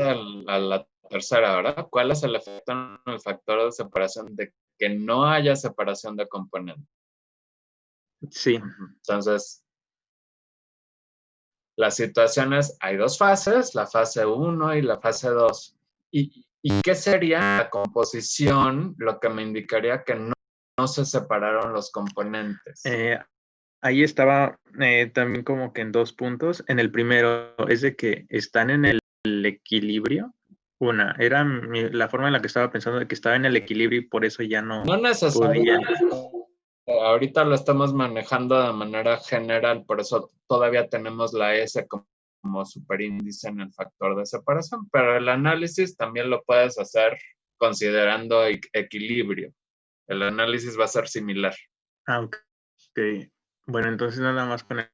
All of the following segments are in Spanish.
a la tercera, ¿verdad? ¿Cuál es el efecto en el factor de separación de que no haya separación de componentes? Sí. Entonces, las situaciones, hay dos fases, la fase 1 y la fase 2. ¿Y qué sería la composición? Lo que me indicaría que no se separaron los componentes. Ahí estaba también como que en 2 puntos. En el primero es de que están en el equilibrio. Una, era la forma en la que estaba pensando de que estaba en el equilibrio y por eso ya no necesariamente. Ahorita lo estamos manejando de manera general, por eso todavía tenemos la S como superíndice en el factor de separación, pero el análisis también lo puedes hacer considerando equilibrio. El análisis va a ser similar. Ok. Bueno, entonces nada más con la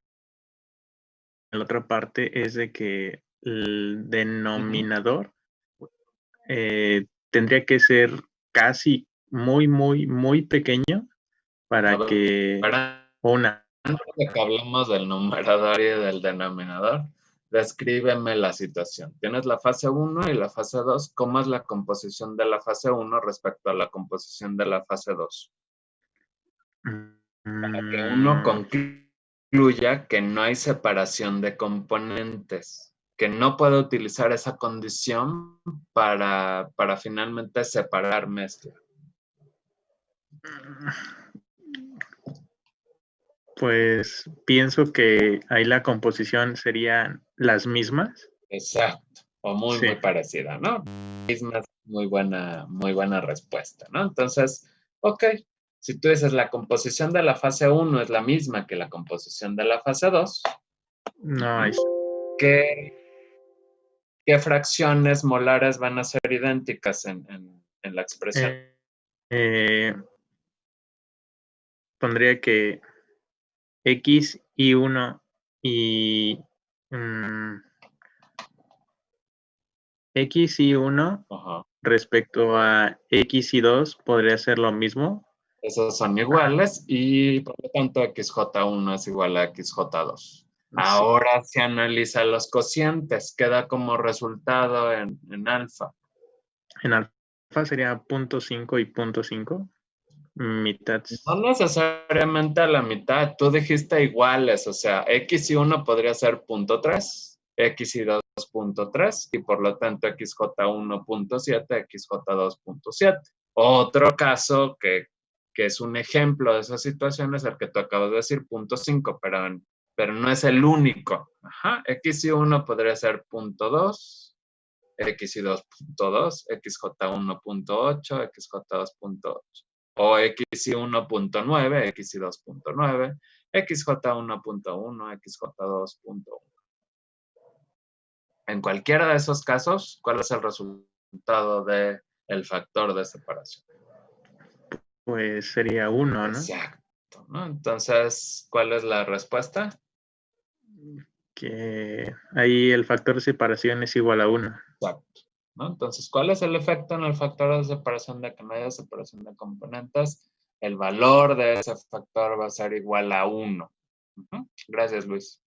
otra parte es de que el denominador tendría que ser casi muy pequeño para que una... Antes de que hablemos del numerador y del denominador, descríbeme la situación. Tienes la fase 1 y la fase 2. ¿Cómo es la composición de la fase 1 respecto a la composición de la fase 2? Para que uno concluya que no hay separación de componentes, que no puede utilizar esa condición para finalmente separar mezcla. Pues pienso que ahí la composición serían las mismas. Exacto, o muy parecida, ¿no? Misma, muy buena respuesta, ¿no? Entonces, ok, si tú dices la composición de la fase 1 es la misma que la composición de la fase 2, ¿qué fracciones molares van a ser idénticas en la expresión? Pondría que X y 1 y X y 1 respecto a X y 2 podría ser lo mismo. Esos son iguales y por lo tanto XJ1 es igual a XJ2. Ahora se analiza los cocientes, queda como resultado en alfa. En alfa sería 0.5 y 0.5. Mitad. No necesariamente a la mitad, tú dijiste iguales, o sea, X y 1 podría ser 0.3, X y 2 0.3 y por lo tanto XJ1 0.7, XJ2 0.7. Otro caso que es un ejemplo de esa situación es el que tú acabas de decir, 0.5, pero no es el único. X y 1 podría ser 0.2, X y 2 0.2, XJ1 0.8, XJ2 0.8. O X y 1.9, X y 2.9, XJ1.1, XJ2.1. En cualquiera de esos casos, ¿cuál es el resultado del factor de separación? Pues sería 1, ¿no? Exacto, ¿no? Entonces, ¿cuál es la respuesta? Que ahí el factor de separación es igual a 1. Exacto, ¿no? Entonces, ¿cuál es el efecto en el factor de separación de que no haya separación de componentes? El valor de ese factor va a ser igual a 1. Gracias, Luis.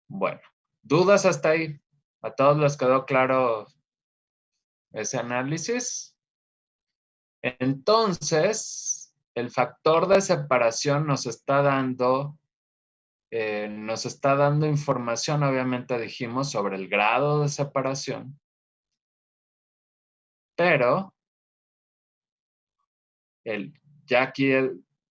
Bueno, ¿dudas hasta ahí? ¿A todos les quedó claro ese análisis? Entonces, el factor de separación nos está dando información, obviamente dijimos, sobre el grado de separación, pero ya aquí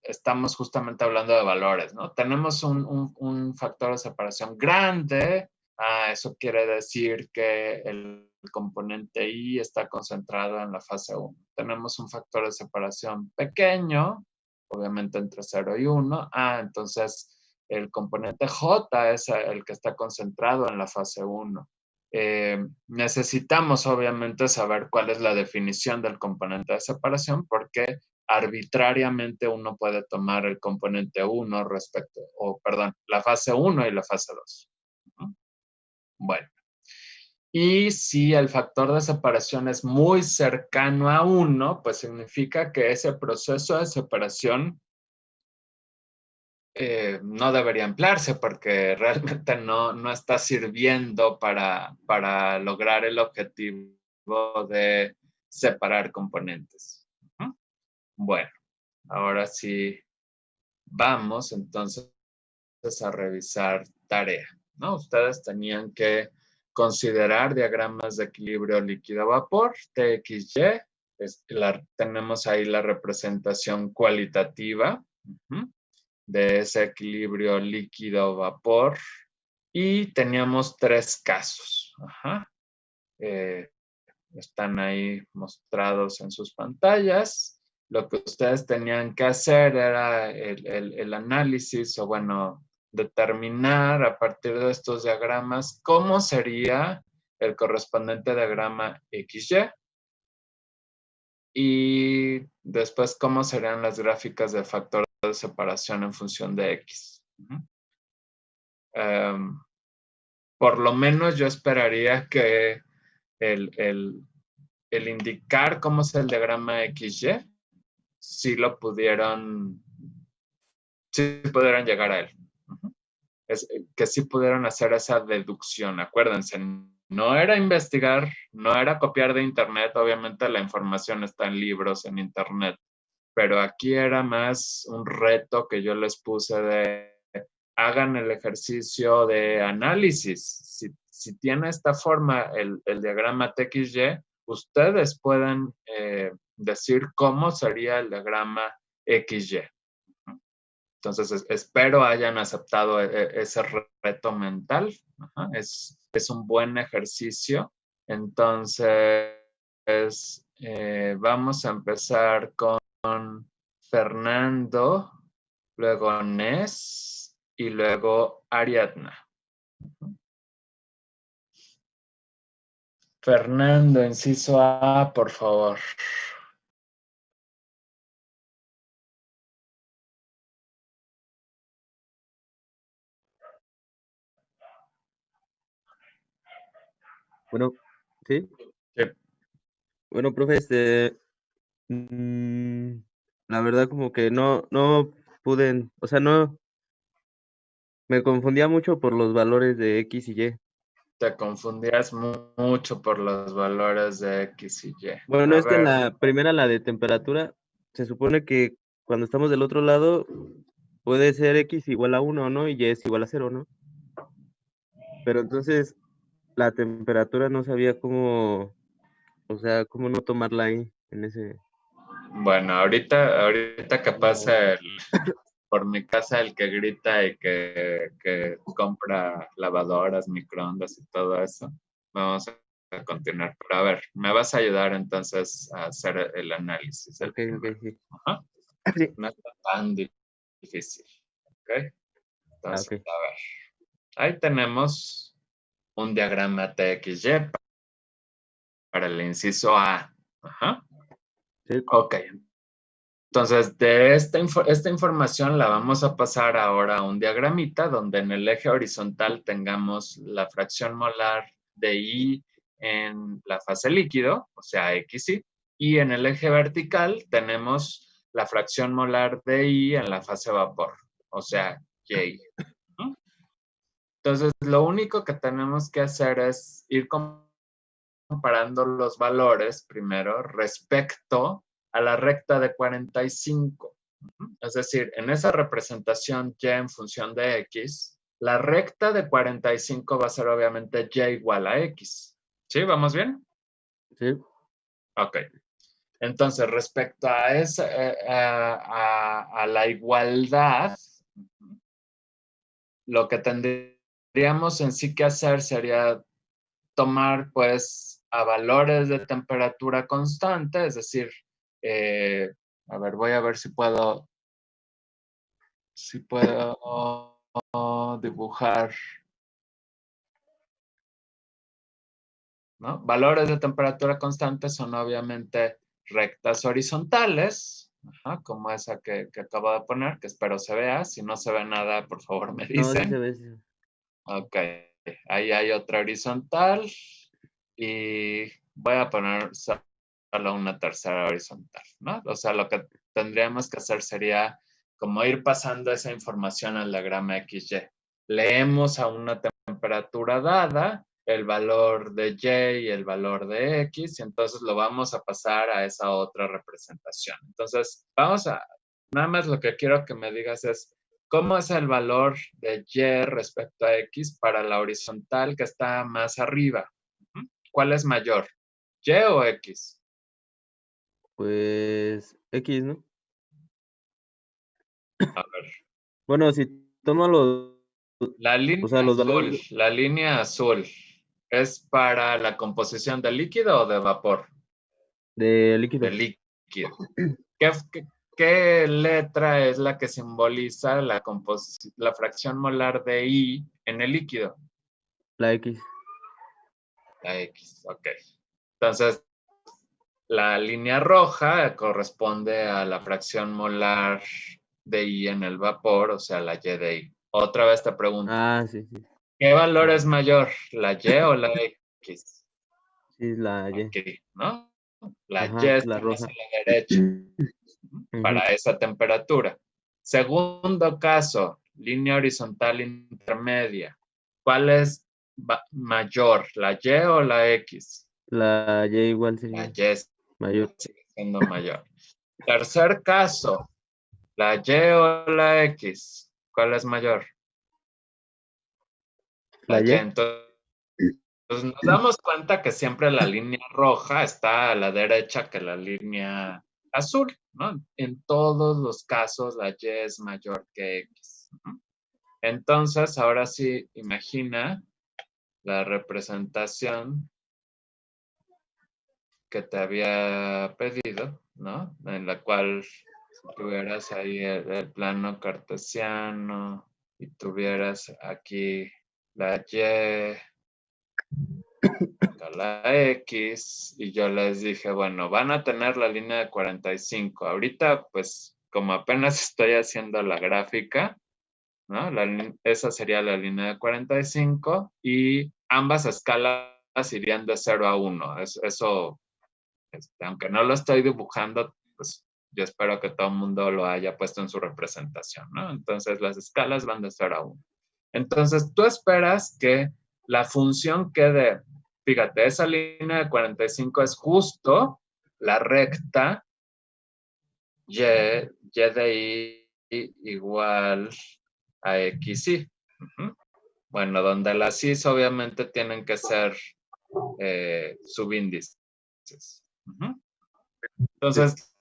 estamos justamente hablando de valores, ¿no? Tenemos un factor de separación grande. Eso quiere decir que el componente I está concentrado en la fase 1. Tenemos un factor de separación pequeño, obviamente entre 0 y 1. Entonces el componente J es el que está concentrado en la fase 1. Necesitamos obviamente saber cuál es la definición del componente de separación porque arbitrariamente uno puede tomar el componente 1 la fase 1 y la fase 2. Bueno, y si el factor de separación es muy cercano a 1, pues significa que ese proceso de separación no debería emplearse porque realmente no está sirviendo para lograr el objetivo de separar componentes. Bueno, ahora sí vamos entonces a revisar tarea, ¿no? Ustedes tenían que considerar diagramas de equilibrio líquido-vapor, TXY. Tenemos ahí la representación cualitativa de ese equilibrio líquido-vapor y teníamos 3 casos. Están ahí mostrados en sus pantallas. Lo que ustedes tenían que hacer era el análisis o, bueno, determinar a partir de estos diagramas cómo sería el correspondiente diagrama XY y después cómo serían las gráficas de factor de separación en función de X. Por lo menos yo esperaría que el indicar cómo es el diagrama XY, si pudieran llegar a él. Que sí pudieran hacer esa deducción, acuérdense, no era investigar, no era copiar de internet, obviamente la información está en libros, en internet, pero aquí era más un reto que yo les puse de hagan el ejercicio de análisis. Si tiene esta forma el diagrama TXY, ustedes pueden decir cómo sería el diagrama XY. Entonces, espero hayan aceptado ese reto mental. Es un buen ejercicio. Entonces, vamos a empezar con Fernando, luego Nes y luego Ariadna. Fernando, inciso A, por favor. Bueno, ¿sí? Sí. Bueno, profe, la verdad como que no pude, o sea, no, me confundía mucho por los valores de X y Y. Te confundías mucho por los valores de X y Y. Bueno, A es que en ver, la primera, la de temperatura, se supone que cuando estamos del otro lado puede ser X igual a 1, ¿no? Y Y es igual a 0, ¿no? Pero entonces la temperatura no sabía cómo, o sea, cómo no tomarla ahí, en ese... bueno, ahorita que pasa por mi casa el que grita y que compra lavadoras, microondas y todo eso, vamos a continuar. Pero a ver, me vas a ayudar entonces a hacer el análisis. Ok, sí. Ajá. Sí. No está tan difícil. ¿Ok? Entonces, Ok. a ver. Ahí tenemos un diagrama TXY para el inciso A. Ajá. Sí. Ok. Entonces, de esta información la vamos a pasar ahora a un diagramita donde en el eje horizontal tengamos la fracción molar de I en la fase líquido, o sea, XY, y en el eje vertical tenemos la fracción molar de I en la fase vapor, o sea, Y. Entonces, lo único que tenemos que hacer es ir comparando los valores primero respecto a la recta de 45. Es decir, en esa representación Y en función de X, la recta de 45 va a ser obviamente Y igual a X. ¿Sí? ¿Vamos bien? Sí. Ok. Entonces, respecto a a la igualdad, lo que tendríamos en sí que hacer sería tomar, pues, a valores de temperatura constante, es decir, a ver, voy a ver si puedo dibujar, ¿no? Valores de temperatura constante son obviamente rectas horizontales, como esa que acabo de poner, que espero se vea. Si no se ve nada, por favor me No, sí se dicen. ve, sí. Ok, ahí hay otra horizontal y voy a poner solo una tercera horizontal, ¿no? O sea, lo que tendríamos que hacer sería como ir pasando esa información al diagrama XY. Leemos a una temperatura dada, el valor de Y y el valor de X, y entonces lo vamos a pasar a esa otra representación. Entonces, nada más lo que quiero que me digas es, ¿cómo es el valor de Y respecto a X para la horizontal que está más arriba? ¿Cuál es mayor? ¿Y o X? Pues X, ¿no? A ver. Bueno, si tomo La o sea, línea los azul, valores la línea azul, ¿es para la composición de líquido o de vapor? de De líquido, líquido. ¿Qué letra es la que simboliza la fracción molar de I en el líquido? la X. La X, ok. Entonces, la línea roja corresponde a la fracción molar de I en el vapor, o sea, la Y de I. Otra vez te pregunto, Ah, sí, sí. ¿qué valor es mayor, la Y o la X? Sí, la Y. Aquí, ¿no? La Y Ajá, está la más roja. a la derecha Ujú. para esa temperatura. Segundo caso, línea horizontal intermedia. ¿Cuál es mayor, la Y o la X? La Y igual La sería Y mayor. sigue siendo mayor. Tercer caso, la Y o la X. ¿Cuál es mayor? La La Y. Y. Entonces, nos damos cuenta que siempre la línea roja está a la derecha que la línea azul, ¿no? En todos los casos la Y es mayor que X. Entonces, ahora sí, imagina la representación que te había pedido, ¿no? En la cual tuvieras ahí el plano cartesiano y tuvieras aquí la Y, la X, y yo les dije, bueno, van a tener la línea de 45. Ahorita, pues, como apenas estoy haciendo la gráfica, ¿no? Esa sería la línea de 45 y ambas escalas irían de 0 a 1. Eso, aunque no lo estoy dibujando, pues yo espero que todo el mundo lo haya puesto en su representación, ¿no? Entonces las escalas van de 0 a 1. Entonces tú esperas que la función quede, fíjate, esa línea de 45 es justo la recta y de I igual a XY. Bueno, donde las I's obviamente tienen que ser subíndices. Entonces,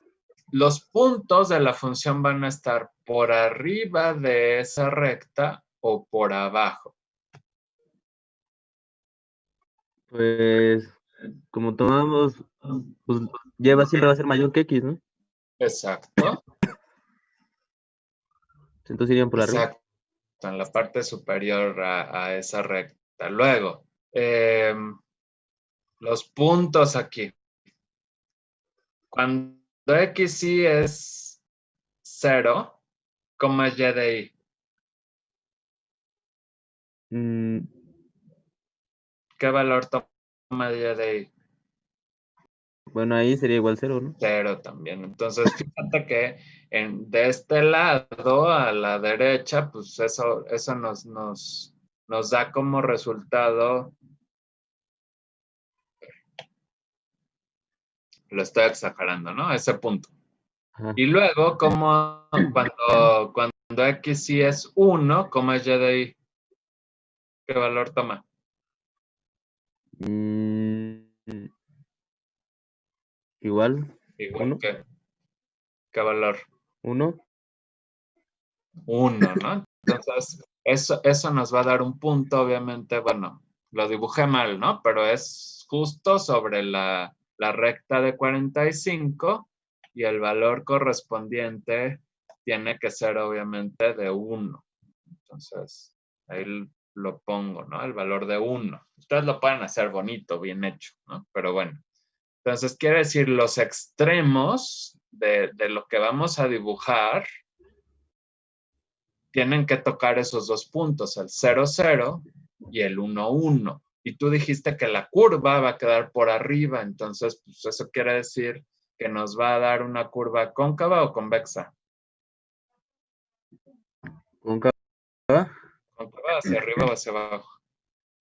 los puntos de la función van a estar por arriba de esa recta o por abajo. Pues, como tomamos, pues siempre va a ser mayor que X, ¿no? Exacto. Entonces irían por arriba. Exacto. En la parte superior a esa recta. Luego, los puntos aquí. Cuando XY es 0, ¿cómo es Y de I? Mm, ¿Qué valor toma Y de I? bueno, ahí sería igual 0, ¿no? 0 también. Entonces, fíjate que de este lado a la derecha, pues eso nos da como resultado, lo estoy exagerando, ¿no? Ese punto. Ajá. Y luego, como cuando X sí es 1, ¿cómo es Y de I? ¿Qué valor toma? Mm, igual, Igual 1, que, ¿qué valor? 1. 1, ¿no? Entonces, eso nos va a dar un punto, obviamente, bueno, lo dibujé mal, ¿no? Pero es justo sobre la recta de 45 y el valor correspondiente tiene que ser, obviamente, de 1. Entonces, ahí lo pongo, ¿no? El valor de 1. Ustedes lo pueden hacer bonito, bien hecho, ¿no? Pero bueno. Entonces, quiere decir los extremos de lo que vamos a dibujar tienen que tocar esos dos puntos, el 0, 0 y el 1, 1. Y tú dijiste que la curva va a quedar por arriba, entonces pues eso quiere decir que nos va a dar una curva cóncava o convexa. Cóncava Cóncava hacia arriba o hacia abajo.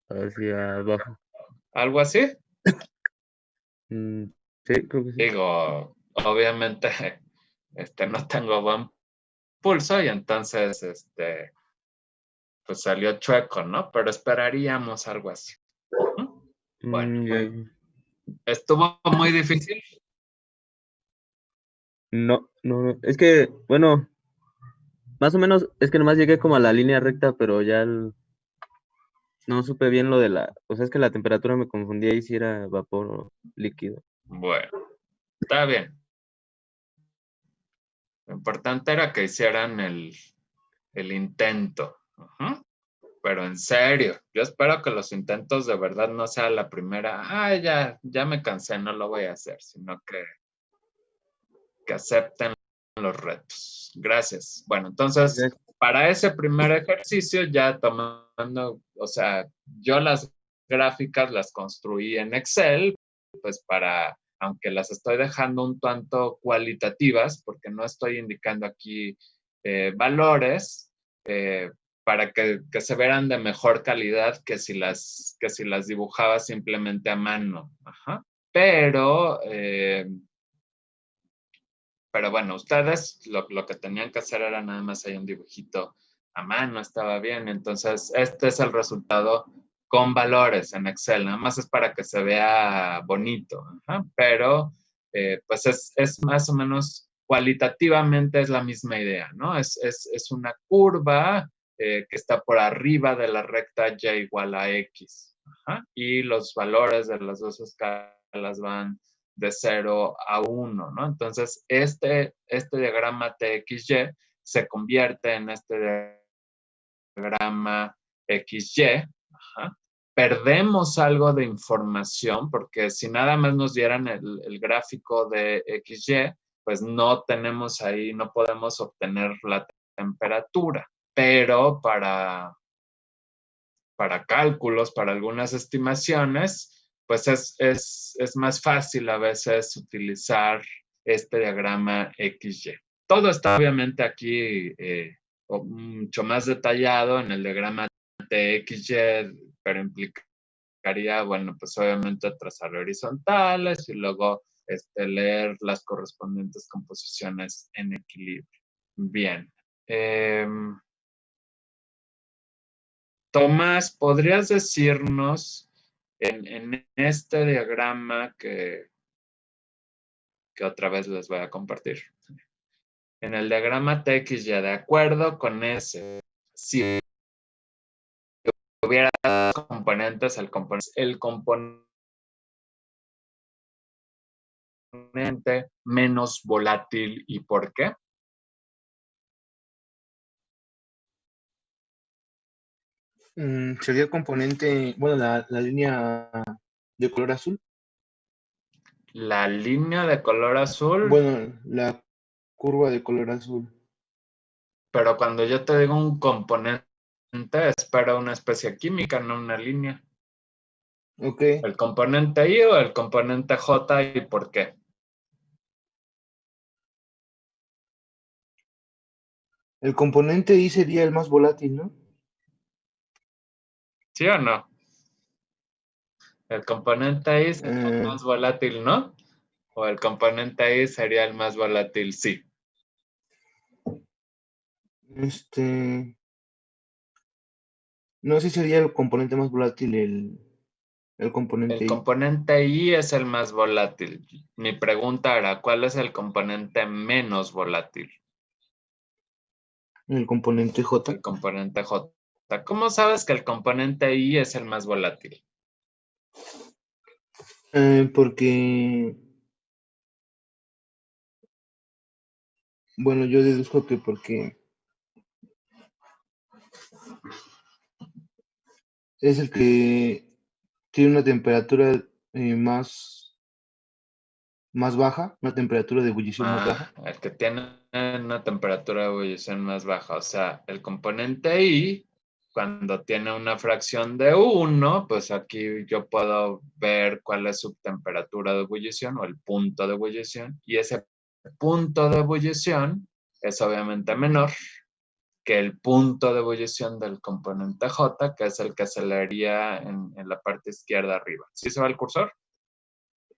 hacia abajo. ¿Algo así? Sí, creo que sí. Digo, obviamente, no tengo buen pulso y entonces, pues salió chueco, ¿no? Pero esperaríamos algo así. Bueno, Ya. estuvo muy difícil. No, no, no. Es que, bueno, más o menos, es que nomás llegué como a la línea recta, pero ya no supe bien lo de o sea, es que la temperatura me confundía y si era vapor o líquido. Bueno, está bien. Lo importante era que hicieran el intento. Ujú. Pero en serio, yo espero que los intentos de verdad no sea la primera, ya me cansé, no lo voy a hacer, sino que acepten los retos. Gracias. Bueno, entonces, Gracias. para ese primer ejercicio, ya tomando, o sea, yo las gráficas las construí en Excel, pues aunque las estoy dejando un tanto cualitativas, porque no estoy indicando aquí valores, para que se vean de mejor calidad que si las dibujaba simplemente a mano. Ajá. Pero bueno, ustedes lo que tenían que hacer era nada más hay un dibujito a mano, estaba bien. Entonces, este es el resultado con valores en Excel. Nada más es para que se vea bonito. Ajá. Pero, pues es más o menos cualitativamente es la misma idea, ¿no? Es una curva que está por arriba de la recta y igual a X. Ajá. Y los valores de las dos escalas van de 0 a 1, ¿no? Entonces, este diagrama TXY se convierte en este diagrama XY. Ajá. Perdemos algo de información porque si nada más nos dieran el gráfico de XY, pues no tenemos ahí, no podemos obtener la temperatura. Pero para cálculos, para algunas estimaciones, pues es más fácil a veces utilizar este diagrama XY. Todo está obviamente aquí mucho más detallado en el diagrama TXY, pero implicaría, bueno, pues obviamente trazar horizontales y luego leer las correspondientes composiciones en equilibrio. Bien. Tomás, ¿podrías decirnos en este diagrama que otra vez les voy a compartir? En el diagrama TX, ya de acuerdo con ese, si hubiera componentes, el componente menos volátil y por qué? Sería el componente, bueno, la línea de color azul. La línea de color azul, Bueno, la curva de color azul. pero cuando yo te digo un componente, es para una especie química, no una línea. Ok. ¿El componente I o el componente J y por qué? El componente I sería el más volátil, ¿no? ¿Sí o no? El componente I sería el Eh, más volátil, ¿no? O el componente I sería el más volátil, sí. no sé si sería el componente más volátil el componente El I. componente I es el más volátil. Mi pregunta era, ¿cuál es el componente menos volátil? El componente J. El componente J. ¿Cómo sabes que el componente I es el más volátil? Porque, bueno, yo deduzco que porque es el que tiene una temperatura más baja, una temperatura de ebullición más baja. El que tiene una temperatura de ebullición más baja. O sea, el componente I, cuando tiene una fracción de 1, pues aquí yo puedo ver cuál es su temperatura de ebullición o el punto de ebullición. Y ese punto de ebullición es obviamente menor que el punto de ebullición del componente J, que es el que se leería en la parte izquierda arriba. ¿Sí se va el cursor?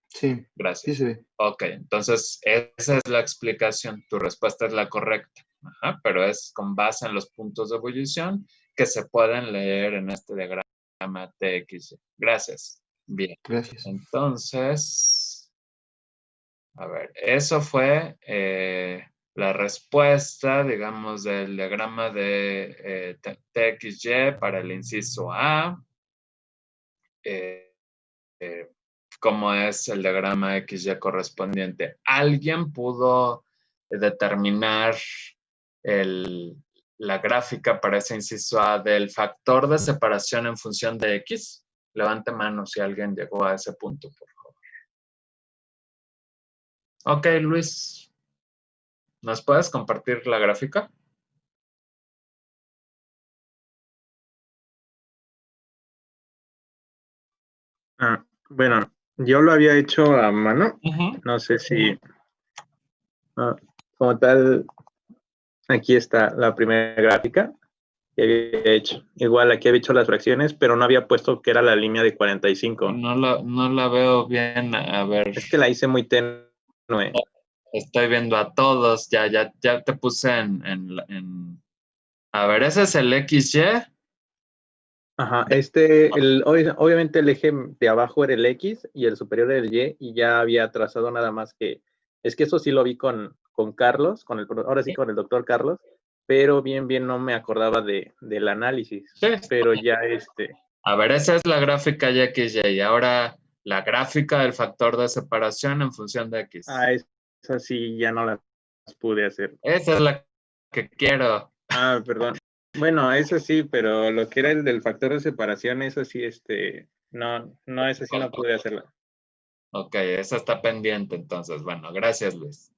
Sí, Gracias. sí se ve. Ok, entonces esa es la explicación. Tu respuesta es la correcta. Ajá, pero es con base en los puntos de ebullición que se pueden leer en este diagrama TXY. Gracias. Bien. Gracias. Entonces, a ver, eso fue la respuesta, digamos, del diagrama de TXY para el inciso A. Cómo es el diagrama XY correspondiente. ¿Alguien pudo determinar la gráfica para ese inciso A del factor de separación en función de X? Levante mano si alguien llegó a ese punto, por favor. Ok, Luis, ¿nos puedes compartir la gráfica? Bueno, yo lo había hecho a mano. Uh-huh. No sé si como tal, aquí está la primera gráfica que había hecho. Igual aquí había hecho las fracciones, pero no había puesto que era la línea de 45. No la veo bien, a ver. Es que la hice muy tenue. Estoy viendo a todos, ya te puse en... A ver, ese es el XY. Ajá, obviamente el eje de abajo era el X y el superior era el Y, y ya había trazado nada más que, es que eso sí lo vi con Carlos, ahora sí con el doctor Carlos, pero bien no me acordaba del análisis, Sí. pero ya A ver, esa es la gráfica y XY, y ahora la gráfica del factor de separación en función de X. Esa sí ya no las pude hacer. Esa es la que quiero. Perdón. Bueno, eso sí, pero lo que era el del factor de separación, eso sí, no, eso sí no pude hacerlo. Ok, esa está pendiente, entonces. Bueno, gracias, Luis.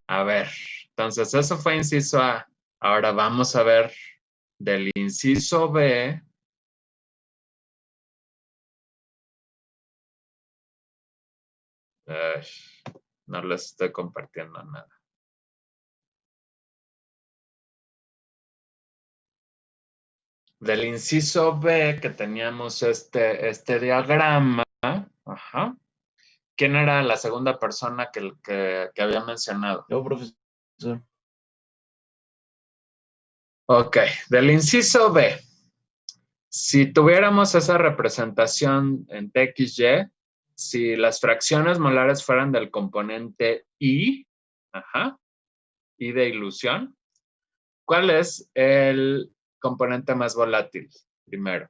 A ver, entonces eso fue inciso A. Ahora vamos a ver del inciso B. No les estoy compartiendo nada. Del inciso B, que teníamos este diagrama, ajá. ¿Quién era la segunda persona que había mencionado? Yo, profesor. Ok, del inciso B, si tuviéramos esa representación en TXY, si las fracciones molares fueran del componente I, ajá, I de ilusión, ¿cuál es el componente más volátil primero?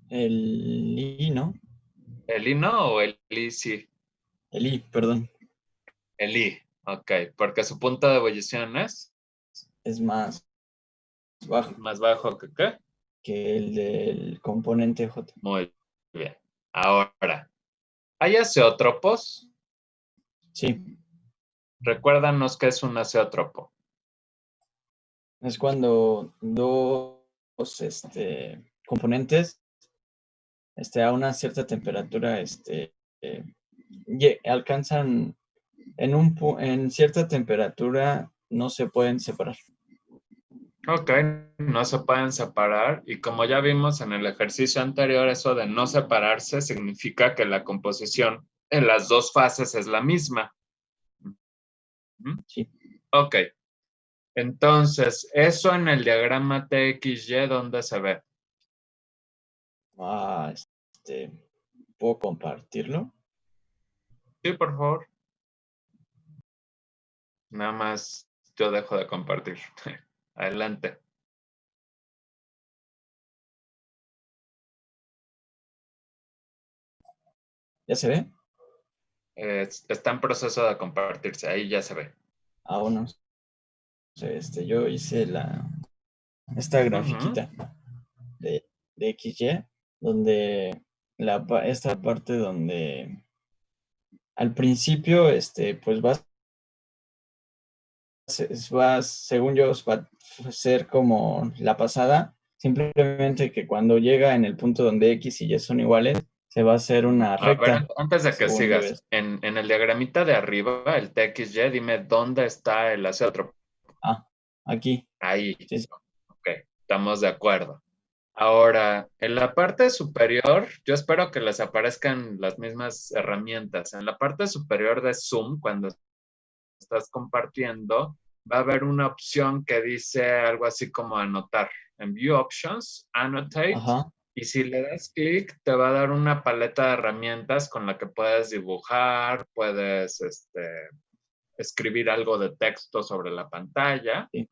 El I, ¿no? ¿El I no o el I sí? El I, perdón. El I, ok, porque su punto de ebullición es más bajo más bajo que ¿qué? que el del componente J. Muy bien. Ahora, ¿hay azeótropos? Sí, Recuérdanos qué es un azeótropo. es cuando dos componentes a una cierta temperatura alcanzan en cierta temperatura, no se pueden separar. Ok, no se pueden separar y como ya vimos en el ejercicio anterior, eso de no separarse significa que la composición en las dos fases es la misma. Sí. Ok, entonces, eso en el diagrama TXY, ¿dónde se ve? ¿Puedo compartirlo? Sí, por favor. Nada más yo dejo de compartir. Adelante. ¿Ya se ve? Está en proceso de compartirse, ahí ya se ve. Bueno. Yo hice esta grafiquita de XY, donde esta parte donde al principio, pues según yo, va a ser como la pasada, simplemente que cuando llega en el punto donde X y Y son iguales, se va a hacer una A ver, recta. antes de que según sigas, debes. en el diagramita de arriba, el TXY, dime dónde está el azeótropo. Ah, aquí. Ahí. Sí, sí. Ok, estamos de acuerdo. Ahora, en la parte superior, yo espero que les aparezcan las mismas herramientas. En la parte superior de Zoom, cuando estás compartiendo, va a haber una opción que dice algo así como anotar. En View Options, Annotate. Ajá. Y si le das clic, te va a dar una paleta de herramientas con la que puedes dibujar, puedes escribir algo de texto sobre la pantalla. Sí.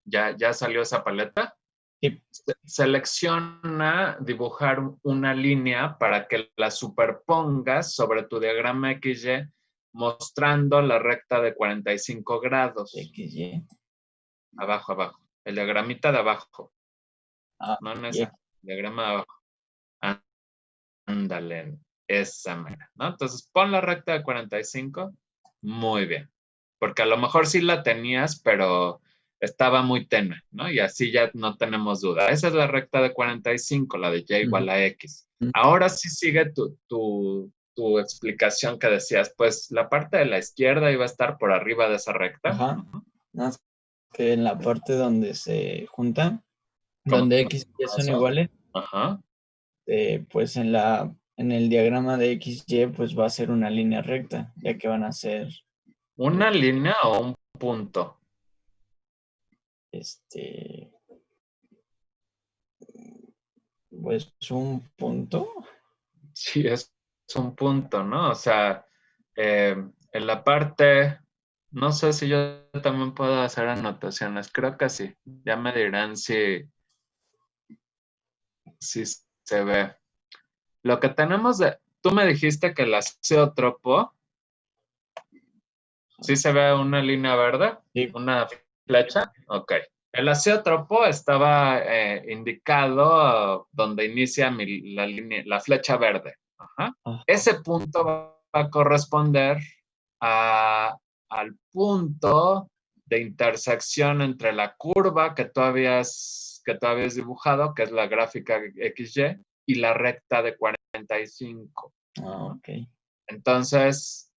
¿Ya salió esa paleta? Sí. Selecciona dibujar una línea para que la superpongas sobre tu diagrama XY mostrando la recta de 45 grados. XY. Abajo, abajo. El diagramita de abajo. Ah, No en y esa. Diagrama de abajo. Ándale, esa manera, ¿no? Entonces pon la recta de 45. Muy bien. Porque a lo mejor sí la tenías, pero estaba muy tenue, ¿no? Y así ya no tenemos duda. Esa es la recta de 45, la de y igual a x. Ahora sí sigue tu explicación que decías, pues la parte de la izquierda iba a estar por arriba de esa recta. Ajá. Más que en la parte donde se juntan, ¿Cómo donde X y Y son eso? iguales, Ajá. pues en el diagrama de XY pues va a ser una línea recta, ya que van a ser ¿Una línea o un punto? pues un punto. Sí, es un punto, ¿no? O sea, en la parte, no sé si yo también puedo hacer anotaciones, creo que sí. Ya me dirán si se ve. Lo que tenemos tú me dijiste que el azeótropo, ¿sí se ve una línea verde? Sí. ¿Una flecha? Ok. El azeótropo estaba indicado donde inicia la línea, la flecha verde. Ajá. Ajá. Ese punto va a corresponder al punto de intersección entre la curva que tú habías dibujado, que es la gráfica XY, y la recta de 45. Ah, ok. Entonces,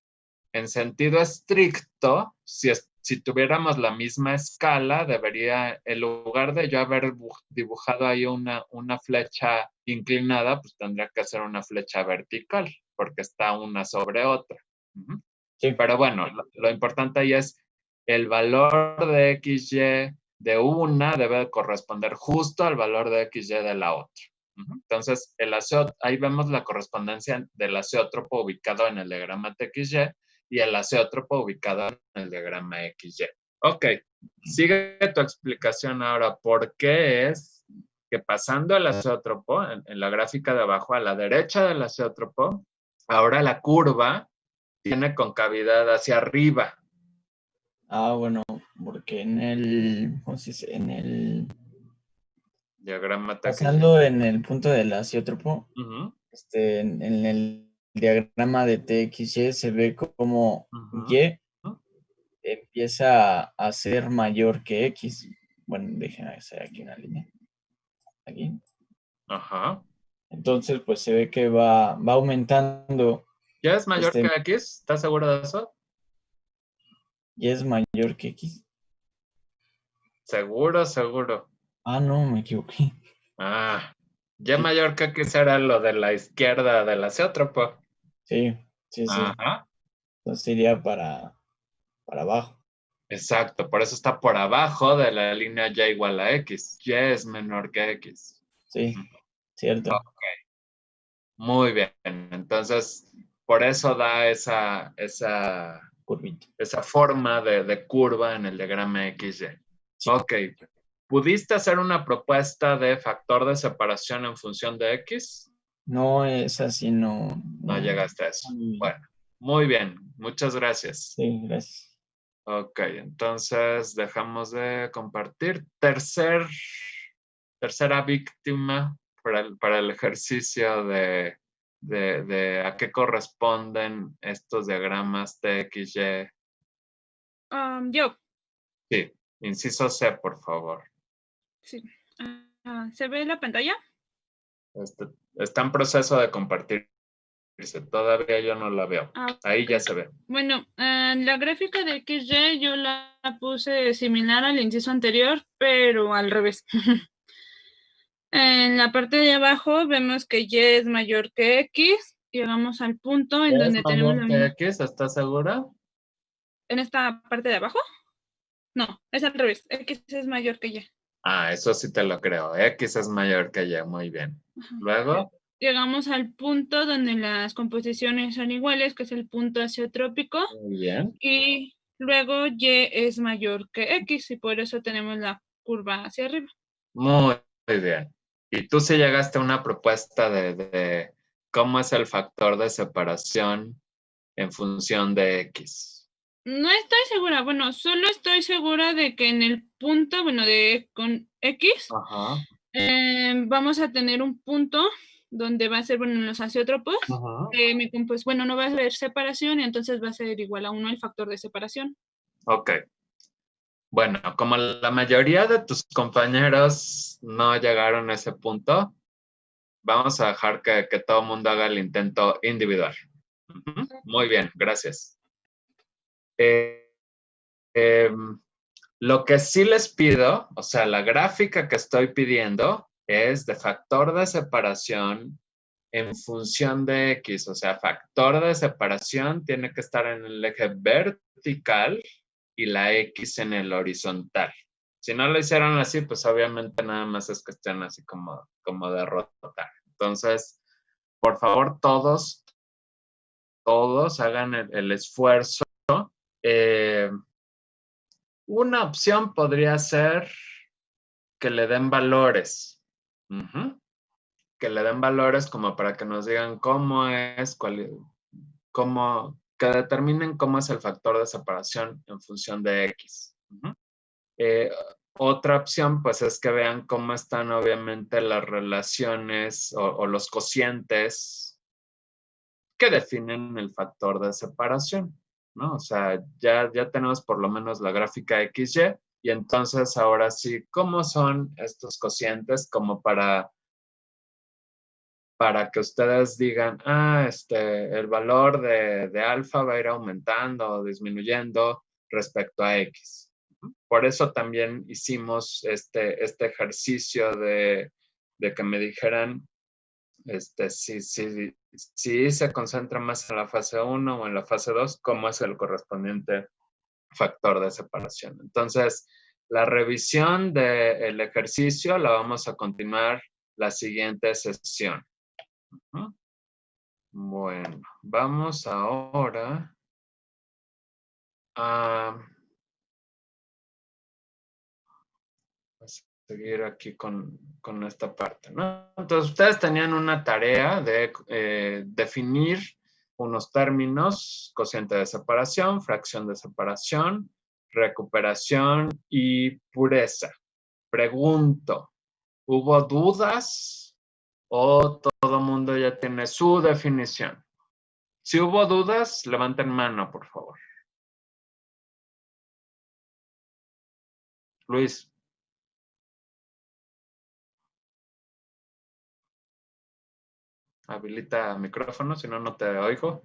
en sentido estricto, si tuviéramos la misma escala, debería, en lugar de yo haber dibujado ahí una flecha inclinada, pues tendría que ser una flecha vertical, porque está una sobre otra. Sí. Pero bueno, lo importante ahí es el valor de XY de una debe corresponder justo al valor de XY de la otra. Entonces, ahí vemos la correspondencia del azeótropo ubicado en el diagrama TXY y el azeótropo ubicado en el diagrama XY. Ok, sigue tu explicación ahora. ¿Por qué es que pasando el azeótropo, en la gráfica de abajo, a la derecha del azeótropo, ahora la curva tiene concavidad hacia arriba? Ah, bueno, porque en el, ¿cómo se dice? En el, Diagrama TXY. pasando en el punto del azeótropo, Uh-huh. en el diagrama de TXY se ve como Y empieza a ser mayor que X. Bueno, déjenme hacer aquí una línea. Aquí. Ajá. Entonces, pues se ve que va aumentando. ¿Ya es mayor que X? ¿Estás seguro de eso? Y es mayor que X. Seguro, seguro. Ah, no, me equivoqué. Ah, ya mayor que X era lo de la izquierda del azeótropo. Sí, sí, sí. Ajá. Entonces iría para abajo. Exacto, por eso está por abajo de la línea Y igual a X. Y es menor que X. Sí, cierto. Ok, muy bien. Entonces, por eso da esa Curvito. esa forma de curva en el diagrama XY. Sí. Ok. ¿Pudiste hacer una propuesta de factor de separación en función de X? No es así, no. No llegaste a eso. Bueno, muy bien. Muchas gracias. Sí, gracias. Ok, entonces dejamos de compartir. Tercera víctima para el ejercicio de a qué corresponden estos diagramas TXY. Yo. Sí, inciso C, por favor. Sí. ¿Se ve la pantalla? Está en proceso de compartirse. Todavía yo no la veo. Ahí ya se ve. Bueno, la gráfica de XY yo la puse similar al inciso anterior, pero al revés. En la parte de abajo vemos que Y es mayor que X. Llegamos al punto en ¿Es donde tenemos mayor que X? ¿Estás segura? ¿En esta parte de abajo? No, es al revés. X es mayor que Y. Eso sí te lo creo. X es mayor que Y. Muy bien. Ajá. Luego. Llegamos al punto donde las composiciones son iguales, que es el punto azeotrópico. Muy bien. Y luego Y es mayor que X y por eso tenemos la curva hacia arriba. Muy bien. Y tú sí llegaste a una propuesta de cómo es el factor de separación en función de X. No estoy segura. Bueno, solo estoy segura de que en el punto, bueno, con X, Ajá. vamos a tener un punto donde va a ser, bueno, en los azeótropos, pues, bueno, no va a haber separación y entonces va a ser igual a 1 el factor de separación. Ok. Bueno, como la mayoría de tus compañeros no llegaron a ese punto, vamos a dejar que todo el mundo haga el intento individual. Muy bien, gracias. Lo que sí les pido, o sea, la gráfica que estoy pidiendo es de factor de separación en función de X. O sea, factor de separación tiene que estar en el eje vertical y la X en el horizontal. Si no lo hicieron así, pues obviamente nada más es que estén así como de rotar. Entonces, por favor, todos hagan el esfuerzo. Una opción podría ser que le den valores. Que le den valores como para que nos digan cómo es, que determinen cómo es el factor de separación en función de X. Otra opción, pues, es que vean cómo están, obviamente, las relaciones o los cocientes que definen el factor de separación, ¿no? O sea, ya tenemos por lo menos la gráfica XY, y entonces ahora sí, ¿cómo son estos cocientes? Como para que ustedes digan, el valor de alfa va a ir aumentando o disminuyendo respecto a X. Por eso también hicimos este ejercicio de que me dijeran si se concentra más en la fase 1 o en la fase 2, cómo es el correspondiente factor de separación. Entonces, la revisión del ejercicio la vamos a continuar la siguiente sesión. Bueno, vamos ahora a seguir aquí con esta parte, ¿no? Entonces, ustedes tenían una tarea de definir unos términos: cociente de separación, fracción de separación, recuperación y pureza. Pregunto, ¿hubo dudas o todo el mundo ya tiene su definición? Si hubo dudas, levanten mano, por favor. Luis. Habilita micrófono, si no, no te oigo.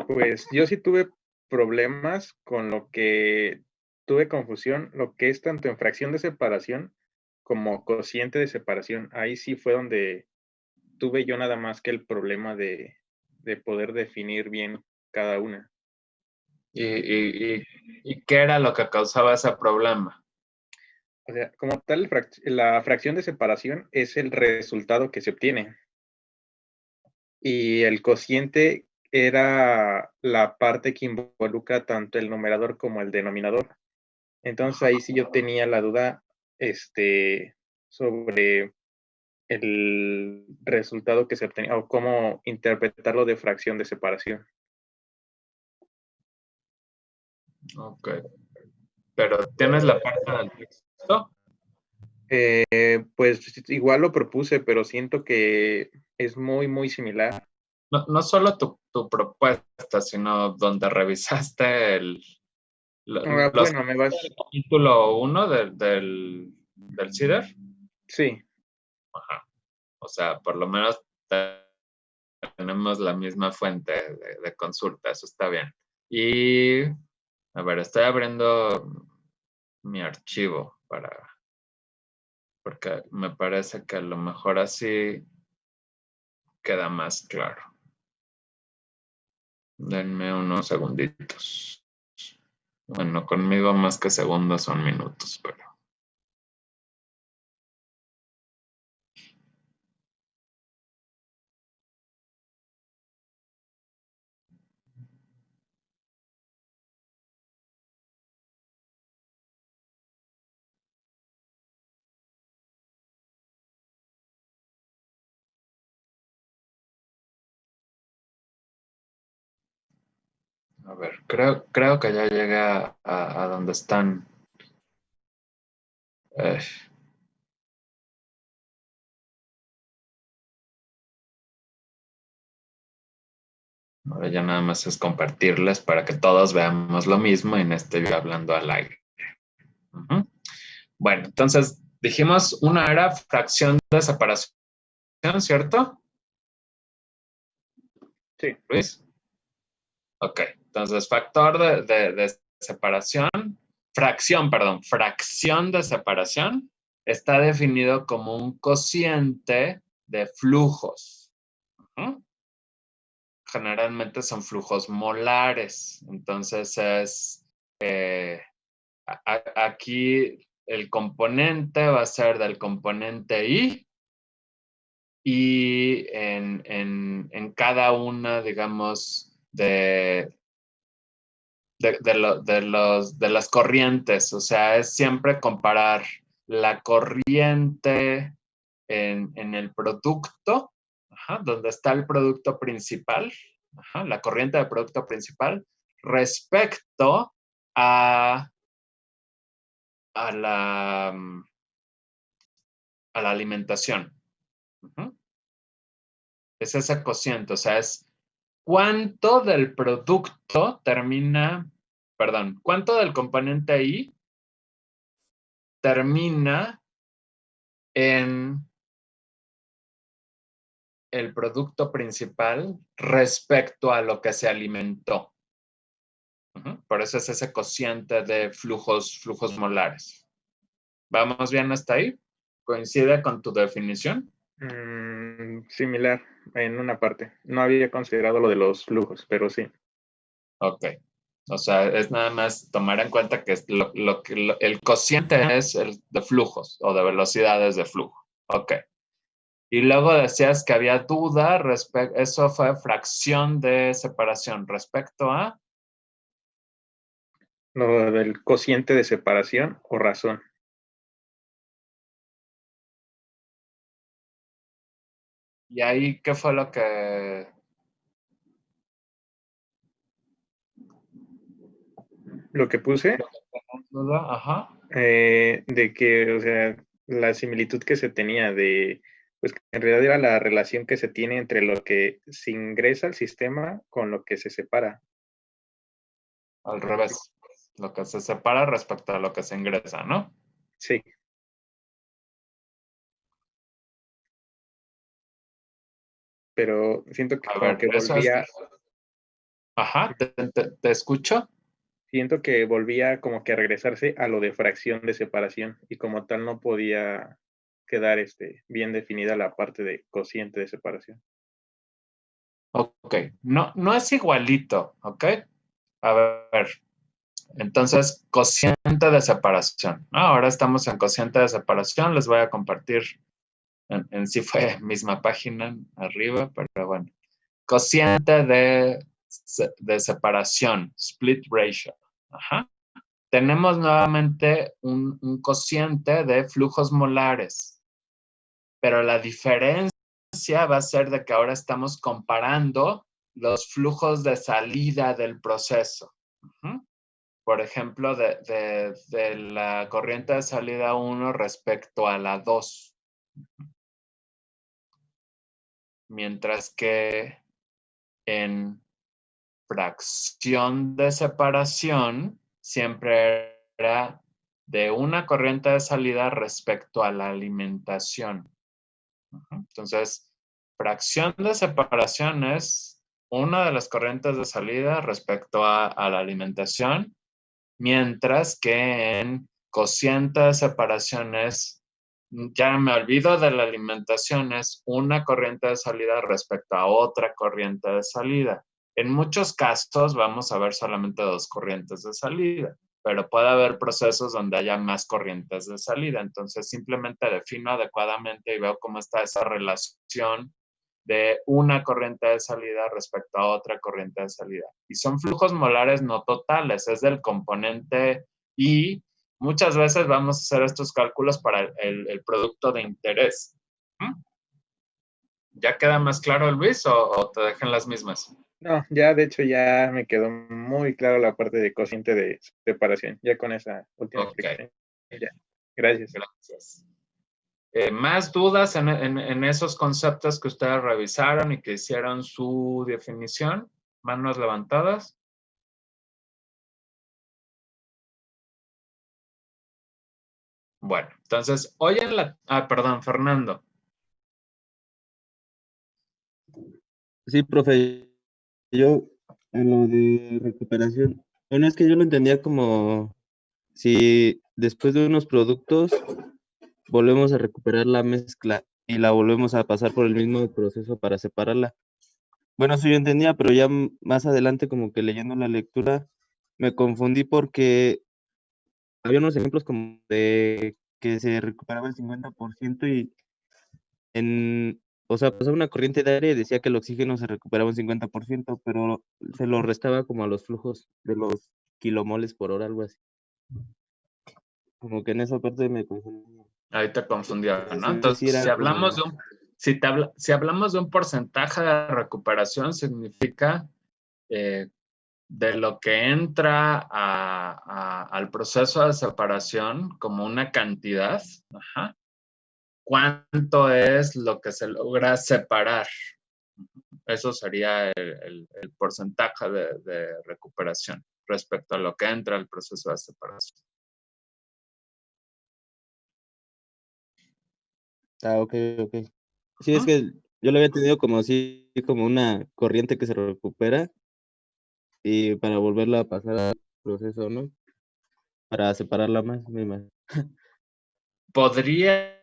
Pues yo sí tuve problemas con lo que tuve confusión, lo que es tanto en fracción de separación como cociente de separación. Ahí sí fue donde tuve yo nada más que el problema de poder definir bien cada una. ¿Y qué era lo que causaba ese problema? O sea, como tal, la fracción de separación es el resultado que se obtiene. Y el cociente era la parte que involucra tanto el numerador como el denominador. Entonces ahí sí yo tenía la duda sobre el resultado que se obtenía o cómo interpretarlo de fracción de separación. Ok. ¿Pero tienes la parte del texto? Pues igual lo propuse, pero siento que es muy, muy similar. No solo tu propuesta, sino donde revisaste Bueno, me vas... capítulo 1 del CIDER. Sí. Ajá. O sea, por lo menos tenemos la misma fuente de consulta, eso está bien. Y, a ver, estoy abriendo mi archivo porque me parece que a lo mejor así queda más claro. Denme unos segunditos. Bueno, conmigo más que segundos son minutos, pero... A ver, creo que ya llegué a donde están. eh, Ahora ya nada más es compartirles para que todos veamos lo mismo y no esté yo hablando al aire. Ujú. Bueno, entonces dijimos una era fracción de separación, ¿cierto? Sí. Luis. Ok, entonces factor de separación, fracción de separación está definido como un cociente de flujos. ¿No? Generalmente son flujos molares, entonces es, aquí el componente va a ser del componente I y en cada una, digamos, de las corrientes, o sea, es siempre comparar la corriente en el producto, ajá, donde está el producto principal, ajá, la corriente del producto principal, respecto a, a, la, a la alimentación. Ujú. Es ese cociente, o sea, es cuánto del producto termina, perdón, cuánto del componente I termina en el producto principal respecto a lo que se alimentó. Por eso es ese cociente de flujos molares. ¿Vamos bien hasta ahí? ¿Coincide con tu definición? Similar en una parte. No había considerado lo de los flujos, pero sí. Ok. O sea, es nada más tomar en cuenta que el cociente es el de flujos o de velocidades de flujo. Ok. Y luego decías que había duda respecto, eso fue fracción de separación respecto a... Lo del cociente de separación o razón. ¿Y ahí qué fue lo que... Lo que puse, duda? Ajá. de que, o sea, la similitud que se tenía de, pues que en realidad era la relación que se tiene entre lo que se ingresa al sistema con lo que se separa. Al revés. Lo que se separa respecto a lo que se ingresa, ¿no? Sí. Pero siento que A como ver, que eso es... volvía, Ajá, te escucho. siento que volvía como que a regresarse a lo de fracción de separación y como tal no podía quedar bien definida la parte de cociente de separación. Ok, no es igualito, ¿ok? A ver, entonces, cociente de separación, ¿no? Ahora estamos en cociente de separación, les voy a compartir, en sí fue misma página arriba, pero bueno. Cociente de separación, split ratio. Ajá. Tenemos nuevamente un cociente de flujos molares, pero la diferencia va a ser de que ahora estamos comparando los flujos de salida del proceso. Por ejemplo, de la corriente de salida 1 respecto a la 2. Mientras que en fracción de separación siempre era de una corriente de salida respecto a la alimentación. Entonces, fracción de separación es una de las corrientes de salida respecto a la alimentación, mientras que en cociente de separación es, ya me olvido de la alimentación, es una corriente de salida respecto a otra corriente de salida. En muchos casos vamos a ver solamente dos corrientes de salida, pero puede haber procesos donde haya más corrientes de salida. Entonces simplemente defino adecuadamente y veo cómo está esa relación de una corriente de salida respecto a otra corriente de salida. Y son flujos molares no totales, es del componente I. Muchas veces vamos a hacer estos cálculos para el producto de interés. ¿Ya queda más claro, Luis, o te dejan las mismas? No, ya de hecho ya me quedó muy claro la parte de cociente de separación, ya con esa última explicación. Ya. Gracias. Gracias. ¿Más dudas en esos conceptos que ustedes revisaron y que hicieron su definición? ¿Manos levantadas? Bueno, entonces, hoy en la... perdón, Fernando. Sí, profe, yo en lo de recuperación, bueno, es que yo lo entendía como si después de unos productos volvemos a recuperar la mezcla y la volvemos a pasar por el mismo proceso para separarla. Bueno, eso yo entendía, pero ya más adelante como que leyendo la lectura me confundí porque había unos ejemplos como de que se recuperaba el 50% y o sea, pasaba una corriente de aire y decía que el oxígeno se recuperaba un 50%, pero se lo restaba como a los flujos de los kilomoles por hora, algo así. Como que en esa parte me confundí. Ahí te confundía, ¿no? Sí Entonces, era si hablamos como- si hablamos de un porcentaje de recuperación, significa de lo que entra al proceso de separación como una cantidad, ¿cuánto es lo que se logra separar? Eso sería el porcentaje de recuperación respecto a lo que entra al proceso de separación. Ok. Sí, es que yo lo había entendido como así, como una corriente que se recupera y para volverla a pasar al proceso, ¿no? Para separarla más, me imagino. Podría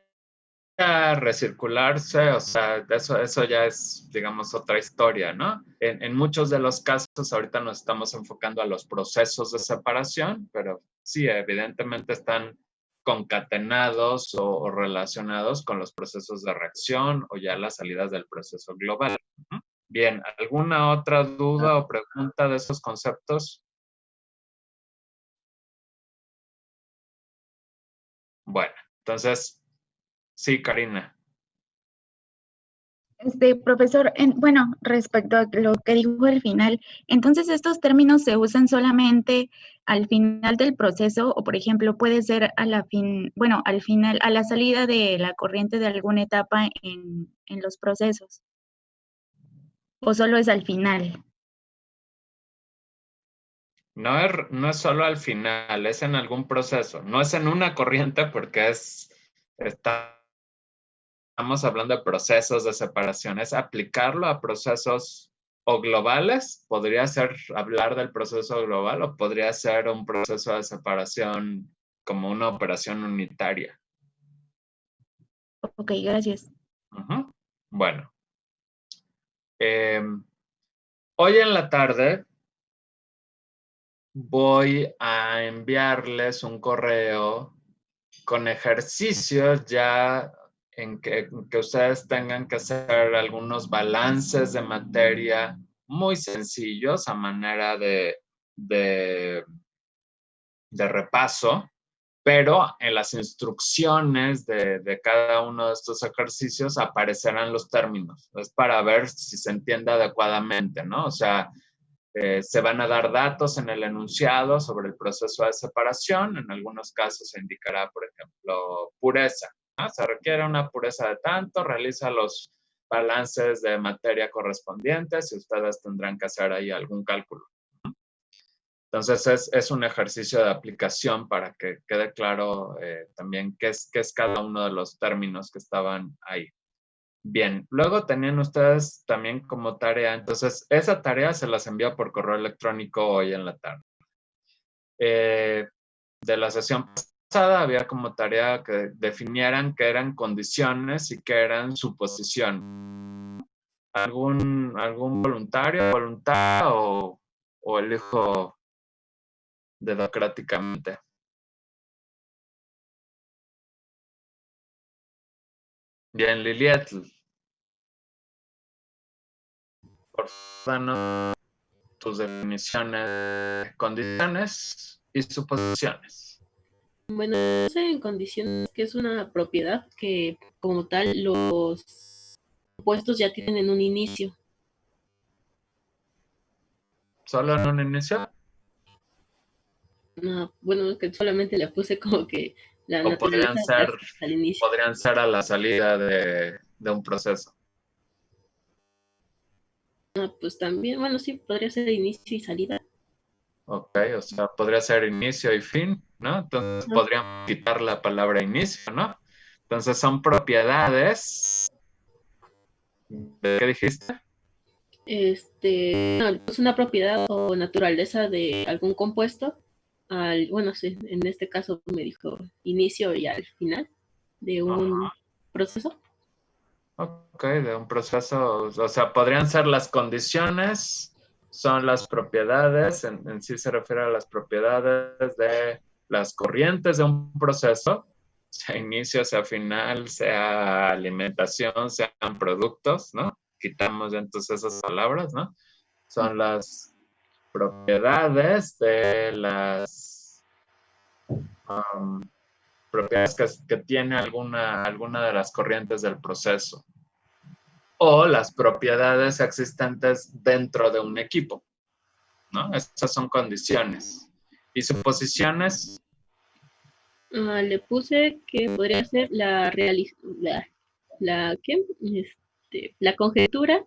recircularse, o sea, eso ya es, digamos, otra historia, ¿no? En muchos de los casos, ahorita nos estamos enfocando a los procesos de separación, pero sí, evidentemente están concatenados o relacionados con los procesos de reacción o ya las salidas del proceso global. Bien, ¿alguna otra duda o pregunta de esos conceptos? Bueno, entonces, sí, Karina. Profesor, bueno, respecto a lo que dijo al final, entonces estos términos se usan solamente al final del proceso o, por ejemplo, puede ser al final, a la salida de la corriente de alguna etapa en los procesos, o solo es al final. No es solo al final, es en algún proceso. No es en una corriente porque estamos hablando de procesos de separación. Es aplicarlo a procesos o globales. Podría ser hablar del proceso global o podría ser un proceso de separación como una operación unitaria. Ok, gracias. Bueno. Hoy en la tarde voy a enviarles un correo con ejercicios ya en que ustedes tengan que hacer algunos balances de materia muy sencillos a manera de repaso, pero en las instrucciones de cada uno de estos ejercicios aparecerán los términos. Es para ver si se entiende adecuadamente, ¿no? O sea, se van a dar datos en el enunciado sobre el proceso de separación. En algunos casos se indicará, por ejemplo, pureza. Se requiere una pureza de tanto, realiza los balances de materia correspondientes y ustedes tendrán que hacer ahí algún cálculo. Entonces es un ejercicio de aplicación para que quede claro también qué es cada uno de los términos que estaban ahí. Bien, luego tenían ustedes también como tarea, entonces esa tarea se las envía por correo electrónico hoy en la tarde. De la sesión pasada había como tarea que definieran qué eran condiciones y qué eran suposición. ¿Algún voluntario, o elijo democráticamente? Bien, Liliet, por favor, danos tus definiciones, condiciones y suposiciones. Bueno, en condiciones que es una propiedad que como tal los compuestos ya tienen un inicio. ¿Solo en un inicio? No, bueno, que solamente le puse como que la ¿O podrían naturaleza ser, al inicio. a la salida de un proceso? Pues también, bueno, sí, podría ser inicio y salida. Ok, o sea, podría ser inicio y fin, ¿no? Entonces podríamos quitar la palabra inicio, ¿no? Entonces son propiedades. ¿De qué dijiste? No, es una propiedad o naturaleza de algún compuesto. Bueno, sí, en este caso me dijo inicio y al final de un proceso. Ok, de un proceso, o sea, podrían ser las condiciones, son las propiedades, en sí se refiere a las propiedades de las corrientes de un proceso, sea inicio, sea final, sea alimentación, sean productos, ¿no? Quitamos entonces esas palabras, ¿no? Son las propiedades de las propiedades que tiene alguna de las corrientes del proceso, o las propiedades existentes dentro de un equipo, ¿no? Esas son condiciones. Y suposiciones. Le puse que podría ser la conjetura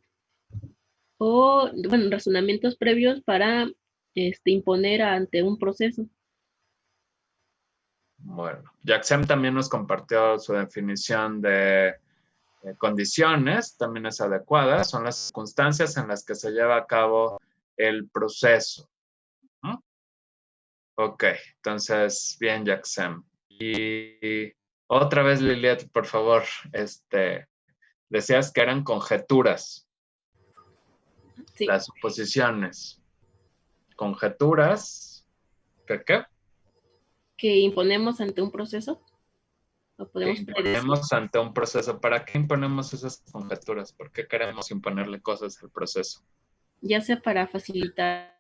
o, bueno, razonamientos previos para imponer ante un proceso. Bueno, Jackson también nos compartió su definición de condiciones, también es adecuada, son las circunstancias en las que se lleva a cabo el proceso. ¿No? Ok, entonces, bien, Jackson. Y otra vez, Liliet, por favor, decías que eran conjeturas. Sí. Las suposiciones. Conjeturas. ¿Qué? Que imponemos ante un proceso. ¿O podemos imponemos ante un proceso? ¿Para qué imponemos esas conjeturas? ¿Por qué queremos imponerle cosas al proceso? Ya sea para facilitar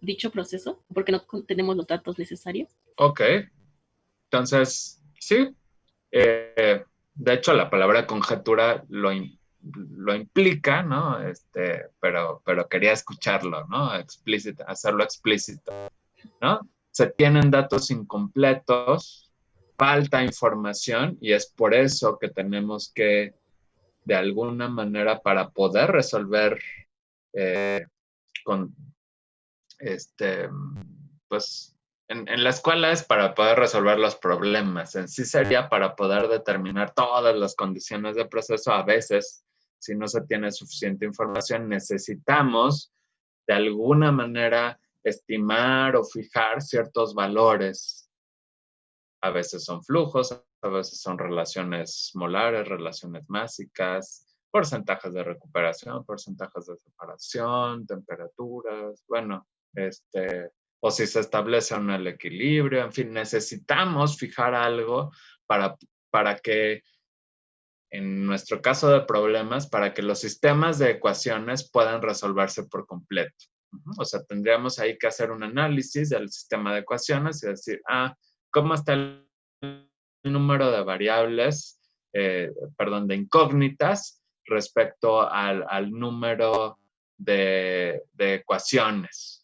dicho proceso, porque no tenemos los datos necesarios. Ok. Entonces, sí. De hecho, la palabra conjetura lo implica, ¿no? Pero quería escucharlo, ¿no? Explícito, hacerlo explícito, ¿no? Se tienen datos incompletos, falta información, y es por eso que tenemos que, de alguna manera, para poder resolver pues en la escuela es para poder resolver los problemas, en sí sería para poder determinar todas las condiciones de proceso. A veces, si no se tiene suficiente información, necesitamos de alguna manera estimar o fijar ciertos valores. A veces son flujos, a veces son relaciones molares, relaciones másicas, porcentajes de recuperación, porcentajes de separación, temperaturas, bueno, o si se establece el equilibrio, en fin, necesitamos fijar algo para que, en nuestro caso de problemas, para que los sistemas de ecuaciones puedan resolverse por completo. O sea, tendríamos ahí que hacer un análisis del sistema de ecuaciones y decir, ¿cómo está el número de variables, de incógnitas respecto al número de ecuaciones?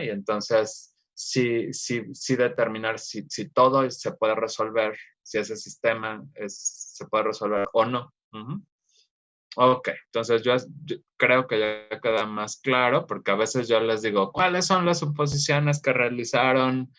Y entonces, sí determinar si todo se puede resolver, si ese sistema se puede resolver o no. Ok, entonces yo creo que ya queda más claro, porque a veces yo les digo, ¿cuáles son las suposiciones que realizaron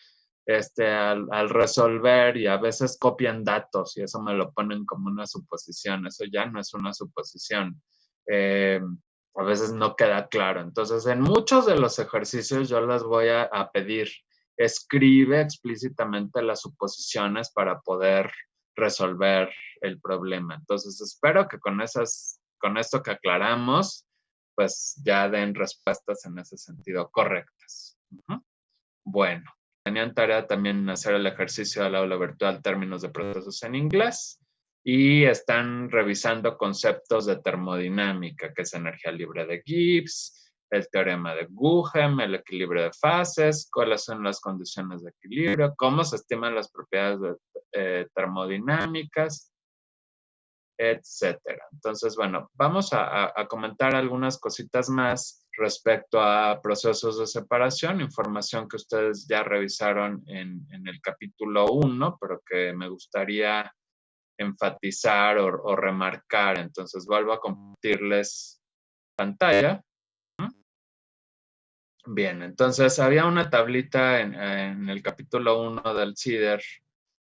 al resolver, y a veces copian datos y eso me lo ponen como una suposición. Eso ya no es una suposición. A veces no queda claro. Entonces, en muchos de los ejercicios yo les voy a pedir, escribe explícitamente las suposiciones para poder resolver el problema. Entonces, espero que con esto que aclaramos, pues ya den respuestas en ese sentido correctas. Bueno, tenían tarea también hacer el ejercicio del aula virtual, términos de procesos en inglés, y están revisando conceptos de termodinámica, que es energía libre de Gibbs, el teorema de Gödel, el equilibrio de fases, cuáles son las condiciones de equilibrio, cómo se estiman las propiedades termodinámicas, etcétera. Entonces, bueno, vamos a comentar algunas cositas más respecto a procesos de separación, información que ustedes ya revisaron en el capítulo 1, pero que me gustaría enfatizar o remarcar. Entonces, vuelvo a compartirles pantalla. Bien, entonces había una tablita en el capítulo 1 del CIDER